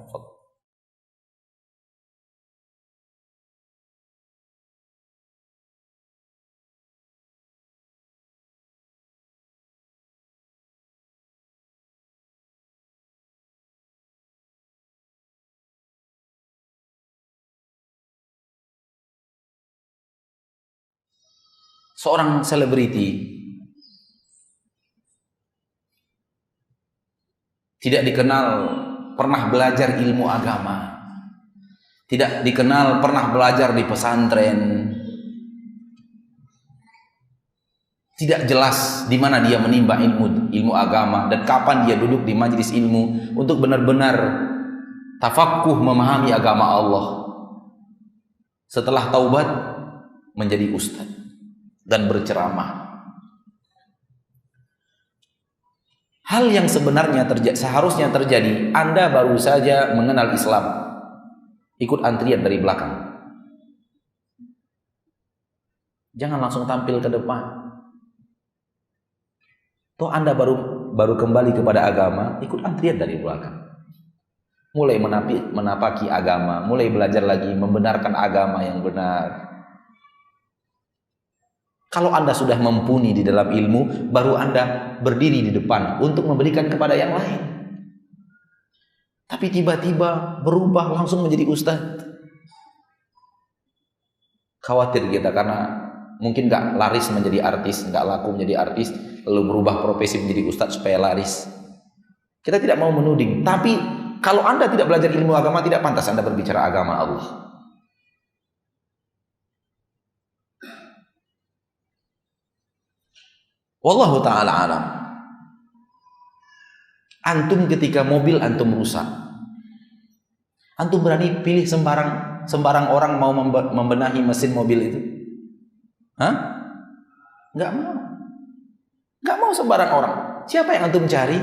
Seorang selebriti tidak dikenal pernah belajar ilmu agama, tidak dikenal pernah belajar di pesantren, tidak jelas di mana dia menimba ilmu agama dan kapan dia duduk di majelis ilmu untuk benar-benar tafaqquh memahami agama Allah. Setelah taubat menjadi ustadz dan berceramah. Hal yang sebenarnya seharusnya terjadi, Anda baru saja mengenal Islam, ikut antrian dari belakang. Jangan langsung tampil ke depan. Toh Anda baru kembali kepada agama, ikut antrian dari belakang. Mulai menapaki agama, mulai belajar lagi membenarkan agama yang benar. Kalau Anda sudah mumpuni di dalam ilmu, baru Anda berdiri di depan untuk memberikan kepada yang lain. Tapi tiba-tiba berubah langsung menjadi ustadz. Khawatir kita karena mungkin gak laris menjadi artis, gak laku menjadi artis, lalu berubah profesi menjadi ustadz supaya laris. Kita tidak mau menuding, tapi kalau Anda tidak belajar ilmu agama, tidak pantas Anda berbicara agama Allah. Wallahu ta'ala alam. Antum ketika mobil antum rusak, antum berani pilih sembarang orang mau membenahi mesin mobil itu? Hah? Enggak mau. Enggak mau sembarang orang. Siapa yang antum cari?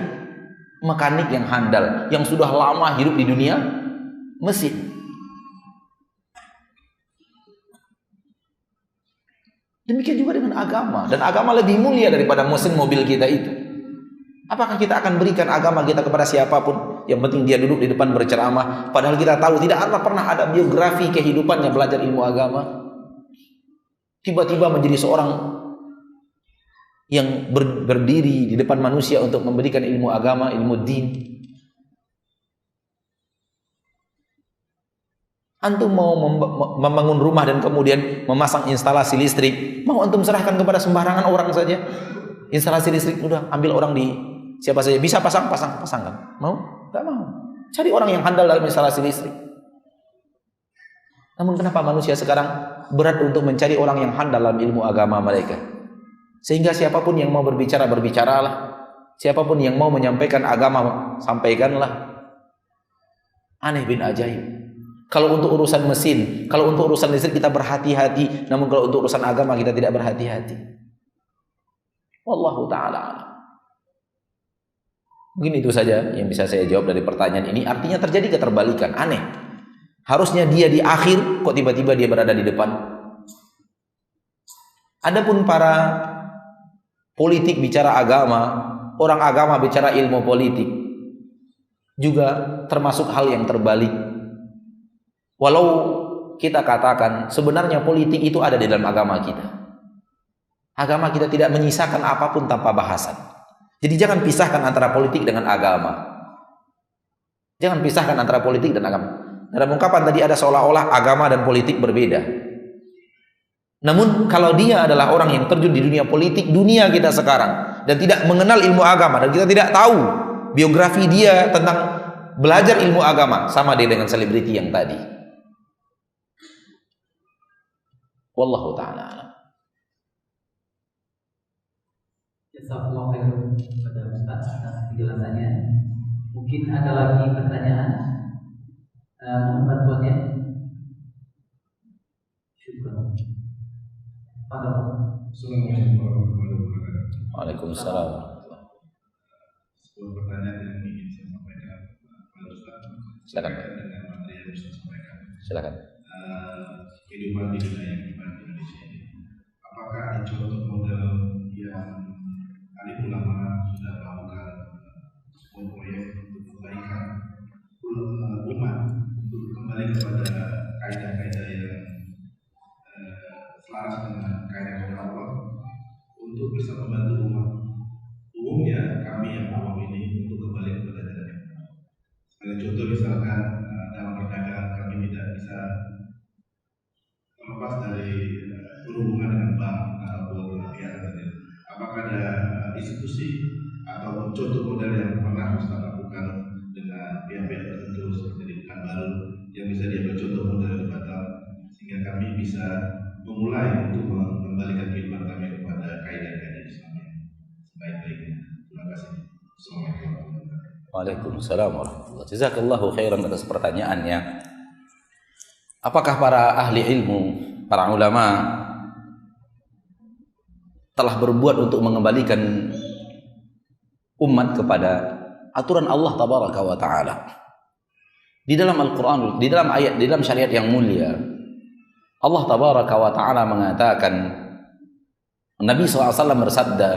Mekanik yang handal, yang sudah lama hidup di dunia mesin. Demikian juga dengan agama. Dan agama lebih mulia daripada mesin mobil kita itu. Apakah kita akan berikan agama kita kepada siapapun? Yang penting dia duduk di depan berceramah. Padahal kita tahu tidak pernah ada biografi kehidupannya belajar ilmu agama. Tiba-tiba menjadi seorang yang berdiri di depan manusia untuk memberikan ilmu agama, ilmu din. Antum mau membangun rumah dan kemudian memasang instalasi listrik, mau antum serahkan kepada sembarangan orang saja? Instalasi listrik udah ambil orang di siapa saja bisa pasang kan? Mau? Enggak mau. Cari orang yang handal dalam instalasi listrik. Namun kenapa manusia sekarang berat untuk mencari orang yang handal dalam ilmu agama mereka? Sehingga siapapun yang mau berbicara, berbicaralah. Siapapun yang mau menyampaikan agama, sampaikanlah. Aneh bin ajaib. Kalau untuk urusan mesin, kalau untuk urusan listrik kita berhati-hati, namun kalau untuk urusan agama kita tidak berhati-hati. Wallahu ta'ala a'lam. Mungkin itu saja yang bisa saya jawab dari pertanyaan ini. Artinya terjadi keterbalikan, aneh. Harusnya dia di akhir, kok tiba-tiba dia berada di depan. Adapun para politik bicara agama, orang agama bicara ilmu politik, juga termasuk hal yang terbalik. Walau kita katakan sebenarnya politik itu ada di dalam agama kita. Agama kita tidak menyisakan apapun tanpa bahasan. Jadi jangan pisahkan antara politik dengan agama. Jangan pisahkan antara politik dan agama. Dalam ungkapan tadi ada seolah-olah agama dan politik berbeda. Namun kalau dia adalah orang yang terjun di dunia politik, dunia kita sekarang, dan tidak mengenal ilmu agama, dan kita tidak tahu biografi dia tentang belajar ilmu agama, sama dia dengan selebriti yang tadi. Wallahu ta'ala a'lam. Jazakallahu khairan kepada Ustaz atas penjelasannya. Mungkin ada lagi pertanyaan, mohon bantuannya. Syukur. Assalamualaikum warahmatullahi wabarakatuh. Waalaikumsalam. Sebuah pertanyaan yang ingin saya sampaikan kepada Ustaz. Silakan. Dengan materi yang Ustaz sampaikan. Silakan. Kehidupan di dunia yang di Indonesia ini, apakah ada contoh model yang alim ulama sudah melakukan sebuah proyek untuk kebaikan umat, untuk kembali kepada kaidah-kaidah yang selaras dengan kaidah-kaidah Allah, untuk bisa membantu umat umumnya kami yang awam ini untuk kembali kepada jalan yang benar. Sebagai contoh misalkan dalam perdagangan kami tidak bisa terlepas dari berhubungan dengan bank ataupun pihak tertentu. Apakah ada institusi atau contoh model yang pernah Ustaz lakukan dengan pihak-pihak tertentu seperti di Pekanbaru yang bisa diambil contoh model di Batam, sehingga kami bisa memulai untuk mengembalikan kehidupan kami kepada kaidah-kaidah Islam yang sebaik-baiknya. Terima kasih. Assalamualaikum warahmatullahi wabarakatuh. Waalaikumsalam warahmatullahi wabarakatuh. Jazakallahu khairan atas pertanyaannya. Apakah para ahli ilmu, para ulama telah berbuat untuk mengembalikan umat kepada aturan Allah tabaraka wa taala? Di dalam Al-Qur'an, di dalam ayat, di dalam syariat yang mulia, Allah tabaraka wa taala mengatakan, Nabi SAW bersabda,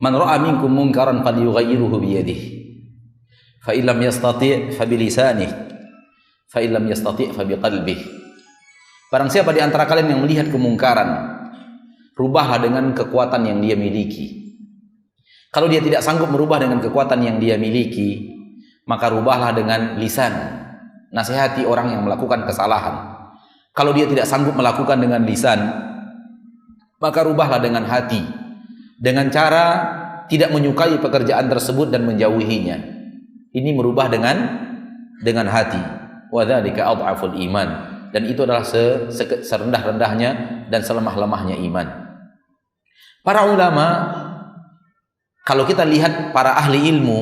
"Man ra'a minkum munkaran falyughayyirhu bi yadihi, fa illam yastati' fa bi lisanihi, fa illam yastati' fa bi qalbihi." Barang siapa di antara kalian yang melihat kemungkaran, rubahlah dengan kekuatan yang dia miliki. Kalau dia tidak sanggup merubah dengan kekuatan yang dia miliki, maka rubahlah dengan lisan. Nasihati orang yang melakukan kesalahan. Kalau dia tidak sanggup melakukan dengan lisan, maka rubahlah dengan hati. Dengan cara tidak menyukai pekerjaan tersebut dan menjauhinya. Ini merubah dengan hati. Wa dzalika adhaful iman. Dan itu adalah serendah-rendahnya dan selemah-lemahnya iman. Para ulama, kalau kita lihat para ahli ilmu,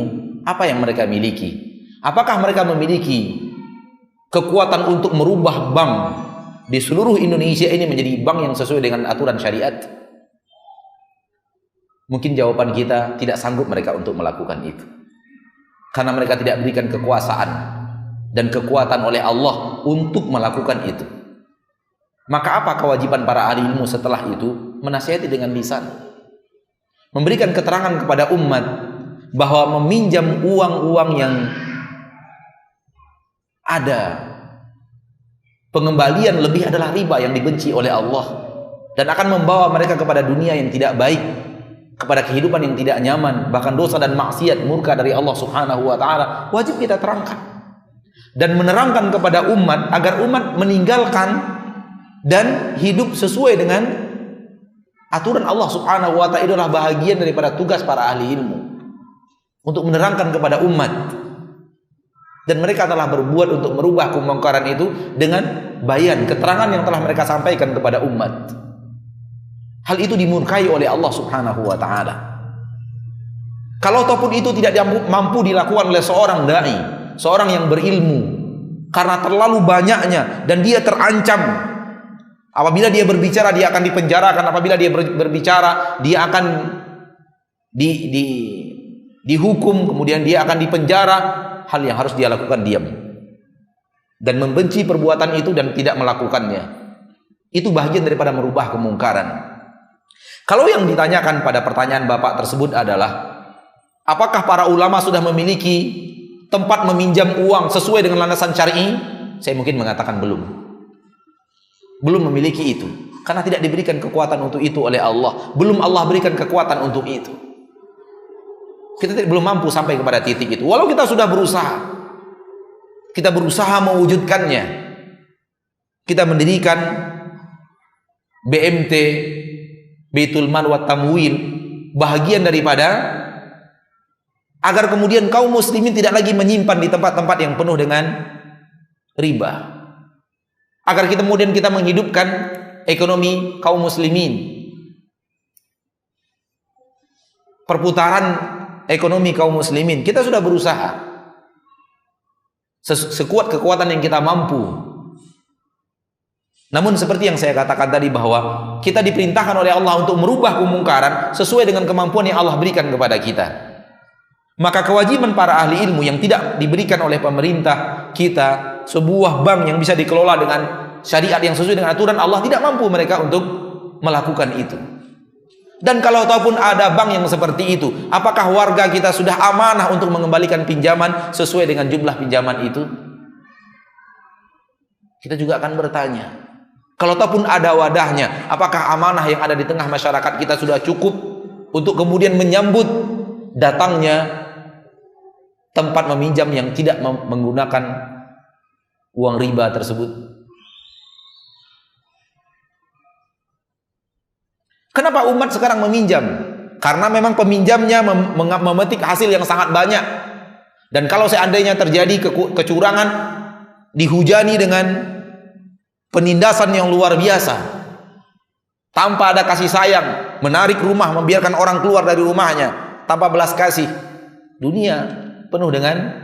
apa yang mereka miliki? Apakah mereka memiliki kekuatan untuk merubah bank di seluruh Indonesia ini menjadi bank yang sesuai dengan aturan syariat? Mungkin jawaban kita tidak sanggup mereka untuk melakukan itu. Karena mereka tidak diberikan kekuasaan dan kekuatan oleh Allah untuk melakukan itu. Maka apa kewajiban para ahli ilmu setelah itu? Menasihati dengan lisan. Memberikan keterangan kepada umat bahwa meminjam uang-uang yang ada pengembalian lebih adalah riba yang dibenci oleh Allah dan akan membawa mereka kepada dunia yang tidak baik, kepada kehidupan yang tidak nyaman, bahkan dosa dan maksiat, murka dari Allah Subhanahu wa taala. Wajib kita terangkan dan menerangkan kepada umat agar umat meninggalkan dan hidup sesuai dengan aturan Allah Subhanahu wa taala. Adalah bahagian daripada tugas para ahli ilmu untuk menerangkan kepada umat. Dan mereka telah berbuat untuk merubah kemungkaran itu dengan bayan, keterangan yang telah mereka sampaikan kepada umat. Hal itu dimurkai oleh Allah Subhanahu wa taala. Kalau ataupun itu tidak mampu dilakukan oleh seorang dai, seorang yang berilmu, karena terlalu banyaknya dan dia terancam. Apabila dia berbicara dia akan dipenjarakan, apabila dia berbicara dia akan dihukum, kemudian dia akan dipenjara. Hal yang harus dia lakukan diam dan membenci perbuatan itu dan tidak melakukannya. Itu bagian daripada merubah kemungkaran. Kalau yang ditanyakan pada pertanyaan Bapak tersebut adalah apakah para ulama sudah memiliki tempat meminjam uang sesuai dengan landasan syar'i? Saya mungkin mengatakan belum memiliki itu, karena tidak diberikan kekuatan untuk itu oleh Allah. Belum Allah berikan kekuatan untuk itu. Kita belum mampu sampai kepada titik itu. Walau kita sudah berusaha, kita berusaha mewujudkannya. Kita mendirikan BMT, Baitul Mal wa Tamwil, bahagian daripada agar kemudian kaum muslimin tidak lagi menyimpan di tempat-tempat yang penuh dengan riba. Agar kemudian kita menghidupkan ekonomi kaum muslimin. Perputaran ekonomi kaum muslimin, kita sudah berusaha sekuat kekuatan yang kita mampu. Namun seperti yang saya katakan tadi, bahwa kita diperintahkan oleh Allah untuk merubah kemungkaran sesuai dengan kemampuan yang Allah berikan kepada kita. Maka kewajiban para ahli ilmu yang tidak diberikan oleh pemerintah kita sebuah bank yang bisa dikelola dengan syariat yang sesuai dengan aturan Allah, tidak mampu mereka untuk melakukan itu. Dan kalau ataupun ada bank yang seperti itu, apakah warga kita sudah amanah untuk mengembalikan pinjaman sesuai dengan jumlah pinjaman itu? Kita juga akan bertanya. Kalau ataupun ada wadahnya, apakah amanah yang ada di tengah masyarakat kita sudah cukup untuk kemudian menyambut datangnya tempat meminjam yang tidak menggunakan uang riba tersebut? Kenapa umat sekarang meminjam? Karena memang peminjamnya memetik hasil yang sangat banyak. Dan kalau seandainya terjadi kecurangan, dihujani dengan penindasan yang luar biasa, tanpa ada kasih sayang, menarik rumah, membiarkan orang keluar dari rumahnya tanpa belas kasih. Dunia penuh dengan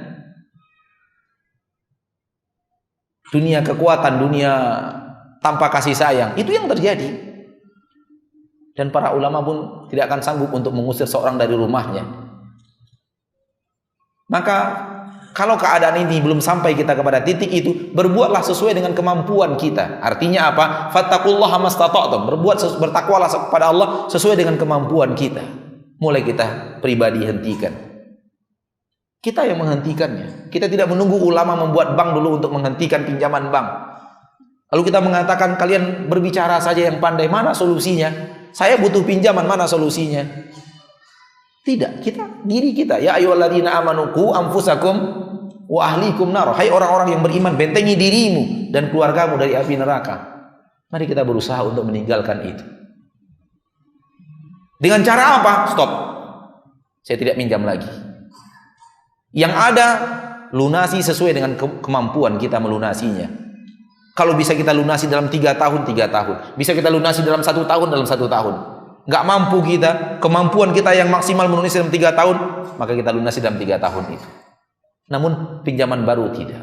dunia kekuatan, dunia tanpa kasih sayang. Itu yang terjadi. Dan para ulama pun tidak akan sanggup untuk mengusir seorang dari rumahnya. Maka kalau keadaan ini belum sampai kita kepada titik itu, berbuatlah sesuai dengan kemampuan kita. Artinya apa? Fattaqullaha mastata'tum. Bertakwalah kepada Allah sesuai dengan kemampuan kita. Mulai kita pribadi hentikan. Kita yang menghentikannya. Kita tidak menunggu ulama membuat bank dulu untuk menghentikan pinjaman bank. Lalu kita mengatakan kalian berbicara saja yang pandai, mana solusinya? Saya butuh pinjaman, mana solusinya? Tidak, diri kita. Ya ayyuhalladzina amanu qu anfusakum wa ahlikum nar. Hai orang-orang yang beriman, bentengi dirimu dan keluargamu dari api neraka. Mari kita berusaha untuk meninggalkan itu. Dengan cara apa? Stop. Saya tidak minjam lagi. Yang ada, lunasi sesuai dengan kemampuan kita melunasinya. Kalau bisa kita lunasi dalam 3 tahun, 3 tahun. Bisa kita lunasi dalam 1 tahun, dalam 1 tahun. Nggak mampu kita, kemampuan kita yang maksimal melunasi dalam 3 tahun, maka kita lunasi dalam 3 tahun itu. Namun pinjaman baru tidak.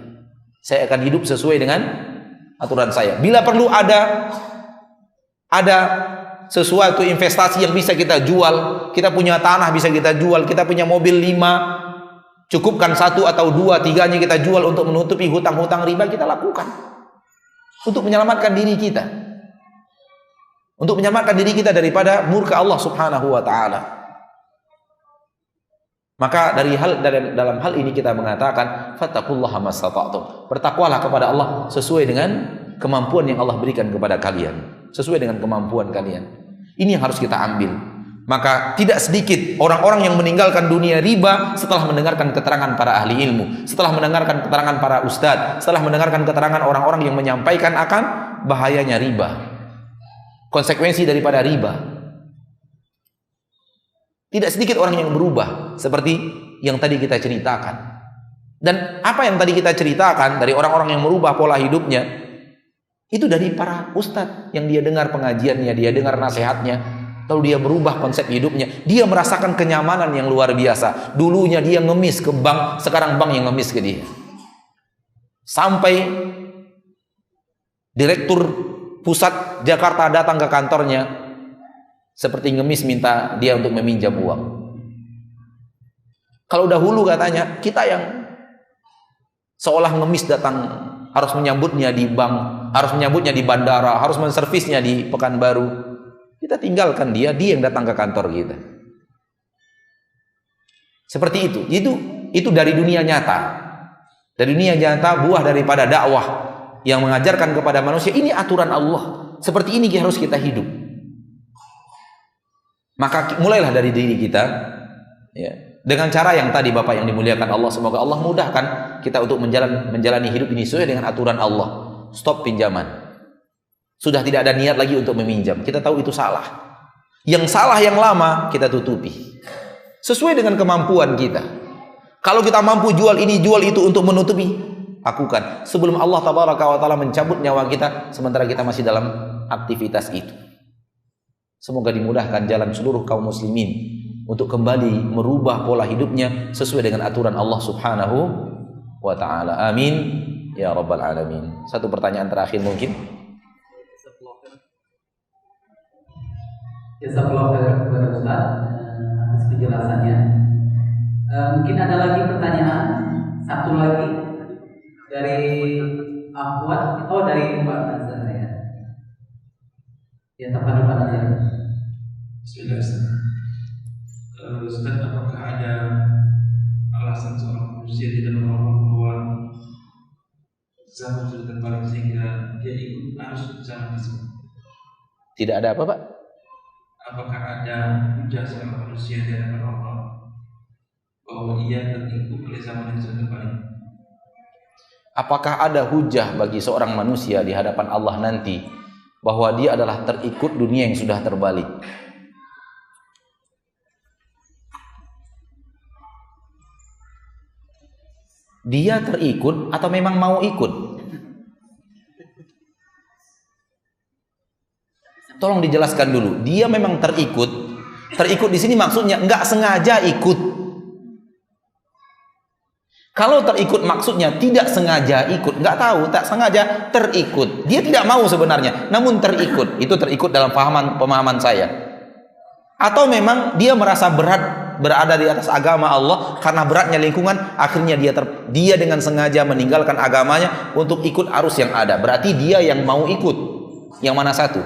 Saya akan hidup sesuai dengan aturan saya. Bila perlu ada sesuatu investasi yang bisa kita jual, kita punya tanah bisa kita jual, kita punya mobil 5, cukupkan 1 atau 2, 3-nya kita jual untuk menutupi hutang-hutang riba, kita lakukan. Untuk menyelamatkan diri kita. Untuk menyelamatkan diri kita daripada murka Allah Subhanahu wa taala. Maka dalam hal ini kita mengatakan fattaqullaha mastata'tum. Bertakwalah kepada Allah sesuai dengan kemampuan yang Allah berikan kepada kalian. Sesuai dengan kemampuan kalian. Ini yang harus kita ambil. Maka tidak sedikit orang-orang yang meninggalkan dunia riba setelah mendengarkan keterangan para ahli ilmu, setelah mendengarkan keterangan para ustadz, setelah mendengarkan keterangan orang-orang yang menyampaikan akan bahayanya riba, konsekuensi daripada riba. Tidak sedikit orang yang berubah seperti yang tadi kita ceritakan. Dan apa yang tadi kita ceritakan dari orang-orang yang merubah pola hidupnya, Itu dari para ustadz yang dia dengar pengajiannya, dia dengar nasihatnya, lalu dia berubah konsep hidupnya. Dia merasakan kenyamanan yang luar biasa. Dulunya dia ngemis ke bank, sekarang bank yang ngemis ke dia. Sampai direktur pusat Jakarta datang ke kantornya, seperti ngemis minta dia untuk meminjam uang. Kalau dahulu katanya, kita yang seolah ngemis datang, harus menyambutnya di bank, harus menyambutnya di bandara, harus menservisnya di Pekanbaru. Kita tinggalkan dia yang datang ke kantor kita. Seperti itu. Itu dari dunia nyata. Dari dunia nyata, buah daripada dakwah yang mengajarkan kepada manusia, ini aturan Allah. Seperti ini harus kita hidup. Maka mulailah dari diri kita, ya, dengan cara yang tadi Bapak yang dimuliakan Allah. Semoga Allah mudahkan kita untuk menjalani hidup ini sesuai dengan aturan Allah. Stop pinjaman. Sudah tidak ada niat lagi untuk meminjam. Kita tahu itu salah. Yang salah yang lama kita tutupi. Sesuai dengan kemampuan kita. Kalau kita mampu jual ini, jual itu untuk menutupi, lakukan. Sebelum Allah Tabaraka wa Ta'ala mencabut nyawa kita, sementara kita masih dalam aktivitas itu. Semoga dimudahkan jalan seluruh kaum muslimin untuk kembali merubah pola hidupnya sesuai dengan aturan Allah Subhanahu wa Ta'ala. Amin ya rabbal alamin. Satu pertanyaan terakhir mungkin. Jazakallahu khairan kepada Ustaz atas penjelasannya. Mungkin ada lagi pertanyaan, satu lagi dari Ahwat atau dari Mbak Nazar ya. Ya, tafadhol Pak Nazar. Bismillah. Ustaz, apakah ada alasan seorang manusia tidak mengatakan bahwa zaman sudah terbalik sehingga dia ikut arus zaman tersebut? Tidak ada apa Pak? Apakah ada hujah seorang manusia di hadapan Allah bahwa ia terikut oleh zaman yang sudah terbalik? Apakah ada hujah bagi seorang manusia di hadapan Allah nanti bahwa dia adalah terikut dunia yang sudah terbalik? Dia terikut atau memang mau ikut? Tolong dijelaskan dulu. Dia memang terikut. Terikut di sini maksudnya nggak sengaja ikut. Kalau terikut maksudnya tidak sengaja ikut, nggak tahu, tak sengaja terikut. Dia tidak mau sebenarnya, namun terikut. Itu terikut dalam pemahaman saya. Atau memang dia merasa berat berada di atas agama Allah karena beratnya lingkungan, akhirnya dia dengan sengaja meninggalkan agamanya untuk ikut arus yang ada. Berarti dia yang mau ikut. Yang mana satu?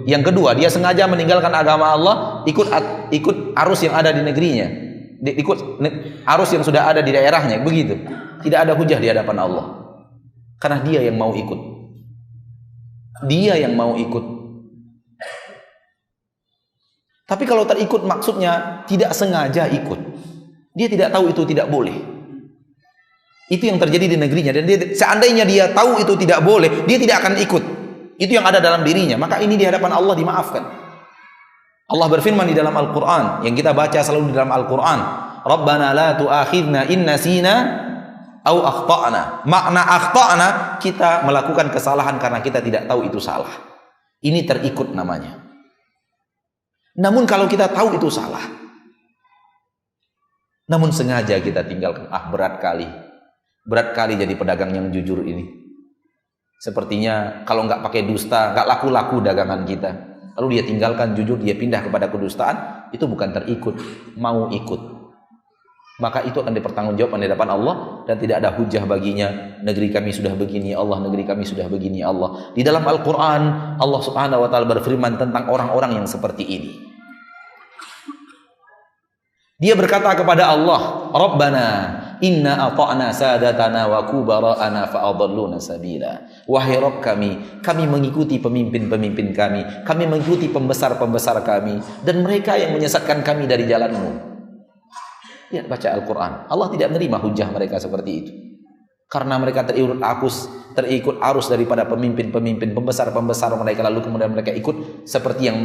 Yang kedua, dia sengaja meninggalkan agama Allah, ikut arus yang ada di negerinya, ikut arus yang sudah ada di daerahnya, begitu. Tidak ada hujah di hadapan Allah, karena dia yang mau ikut. Dia yang mau ikut. Tapi kalau terikut maksudnya tidak sengaja ikut, dia tidak tahu itu tidak boleh. Itu yang terjadi di negerinya, dan seandainya dia tahu itu tidak boleh, dia tidak akan ikut. Itu yang ada dalam dirinya, maka ini di hadapan Allah dimaafkan. Allah berfirman di dalam Al-Quran, yang kita baca selalu di dalam Al-Quran, Rabbana la tu'akhidna in nasina au akhta'na. Makna akhta'na, kita melakukan kesalahan karena kita tidak tahu itu salah. Ini terikut namanya. Namun kalau kita tahu itu salah, namun sengaja kita tinggalkan, berat kali jadi pedagang yang jujur ini. Sepertinya kalau nggak pakai dusta, nggak laku-laku dagangan kita. Lalu dia tinggalkan jujur, dia pindah kepada kedustaan. Itu bukan terikut, mau ikut. Maka itu akan dipertanggungjawabkan di hadapan Allah, dan tidak ada hujah baginya. Negeri kami sudah begini Allah, negeri kami sudah begini Allah. Di dalam Al-Quran, Allah Subhanahu Wa Taala berfirman tentang orang-orang yang seperti ini. Dia berkata kepada Allah, Rabbana inna ata'na sadatana wa kubara'ana fa'adalluna sabila. Wahai Rabb kami mengikuti pemimpin-pemimpin kami mengikuti pembesar-pembesar kami, dan mereka yang menyesatkan kami dari jalanmu. Lihat baca Al-Quran, Allah tidak menerima hujah mereka seperti itu, karena mereka terikut arus daripada pemimpin-pemimpin, pembesar-pembesar mereka, lalu kemudian mereka ikut seperti yang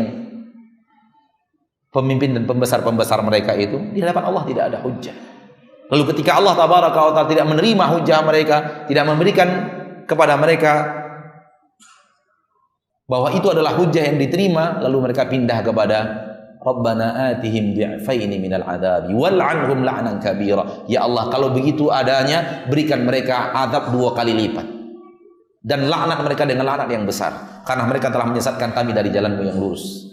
pemimpin dan pembesar-pembesar mereka itu. Di hadapan Allah tidak ada hujah. Lalu ketika Allah tabaraka wa ta'ala tidak menerima hujah mereka, tidak memberikan kepada mereka bahwa itu adalah hujah yang diterima, lalu mereka pindah kepada Rabbana atihim di'faini minal adabi wal'anhum la'nan kabira. Ya Allah, kalau begitu adanya, berikan mereka azab 2 kali lipat. Dan laknat mereka dengan laknat yang besar, karena mereka telah menyesatkan kami dari jalanmu yang lurus.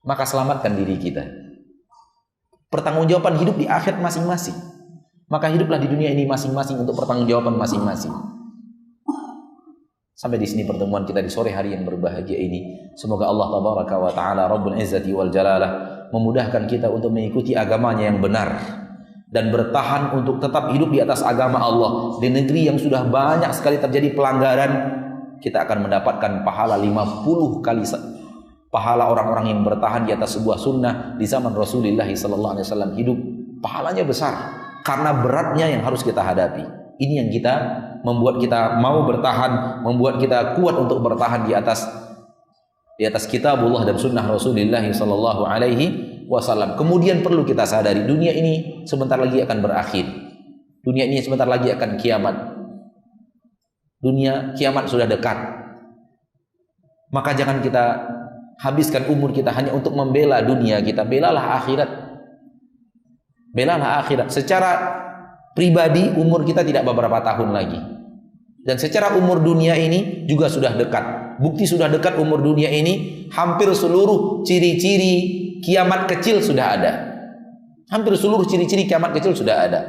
Maka selamatkan diri kita. Pertanggungjawaban hidup di akhirat masing-masing. Maka hiduplah di dunia ini masing-masing untuk pertanggungjawaban masing-masing. Sampai di sini pertemuan kita di sore hari yang berbahagia ini. Semoga Allah tabaraka wa ta'ala Rabbul Izzati wal Jalalah memudahkan kita untuk mengikuti agamanya yang benar dan bertahan untuk tetap hidup di atas agama Allah. Di negeri yang sudah banyak sekali terjadi pelanggaran, kita akan mendapatkan pahala 50 kali pahala orang-orang yang bertahan di atas sebuah sunnah di zaman Rasulullah SAW hidup. Pahalanya besar karena beratnya yang harus kita hadapi. Ini yang kita membuat kita mau bertahan, membuat kita kuat untuk bertahan di atas kitabullah dan sunnah Rasulullah SAW. Kemudian perlu kita sadari, dunia ini sebentar lagi akan berakhir. Dunia ini sebentar lagi akan kiamat. Kiamat sudah dekat. Maka jangan kita habiskan umur kita hanya untuk membela dunia kita. Belalah akhirat. Belalah akhirat. Secara pribadi umur kita tidak beberapa tahun lagi. Dan secara umur dunia ini juga sudah dekat. Bukti sudah dekat umur dunia ini, hampir seluruh ciri-ciri kiamat kecil sudah ada. Hampir seluruh ciri-ciri kiamat kecil sudah ada.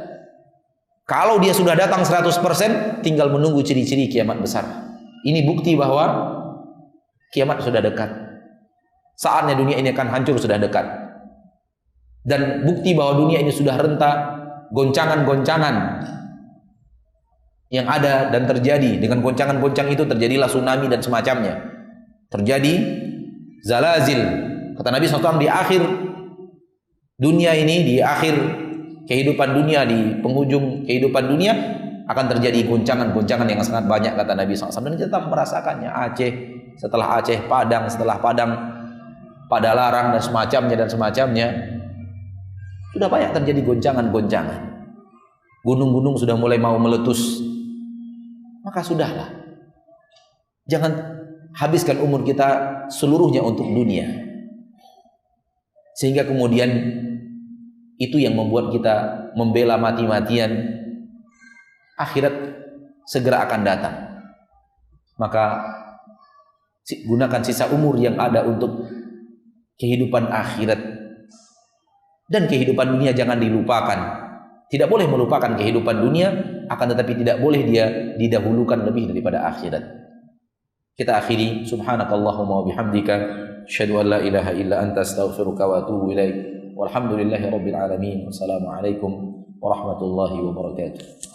Kalau dia sudah datang 100%, tinggal menunggu ciri-ciri kiamat besar. Ini bukti bahwa kiamat sudah dekat. Saatnya dunia ini akan hancur sudah dekat. Dan bukti bahwa dunia ini sudah renta goncangan-goncangan yang ada dan terjadi. Dengan goncangan-goncang itu terjadilah tsunami dan semacamnya. Terjadi zalazil. Kata Nabi SAW, di akhir dunia ini, di akhir kehidupan dunia, di penghujung kehidupan dunia akan terjadi goncangan-goncangan yang sangat banyak, kata Nabi SAW. Dan kita telah merasakannya. Aceh, setelah Aceh Padang, setelah Padang Padalarang dan semacamnya. Sudah banyak terjadi goncangan-goncangan. Gunung-gunung sudah mulai mau meletus. Maka sudahlah. Jangan habiskan umur kita seluruhnya untuk dunia. Sehingga kemudian itu yang membuat kita membela mati-matian. Akhirat segera akan datang. Maka gunakan sisa umur yang ada untuk kehidupan akhirat. Dan kehidupan dunia jangan dilupakan. Tidak boleh melupakan kehidupan dunia, akan tetapi tidak boleh dia didahulukan lebih daripada akhirat. Kita akhiri, subhanakallahumma wa bihamdika, asyhadu an la ilaha illa anta, astaghfiruka wa atubu ilaik. Walhamdulillahi rabbil alamin. Wassalamualaikum warahmatullahi wabarakatuh.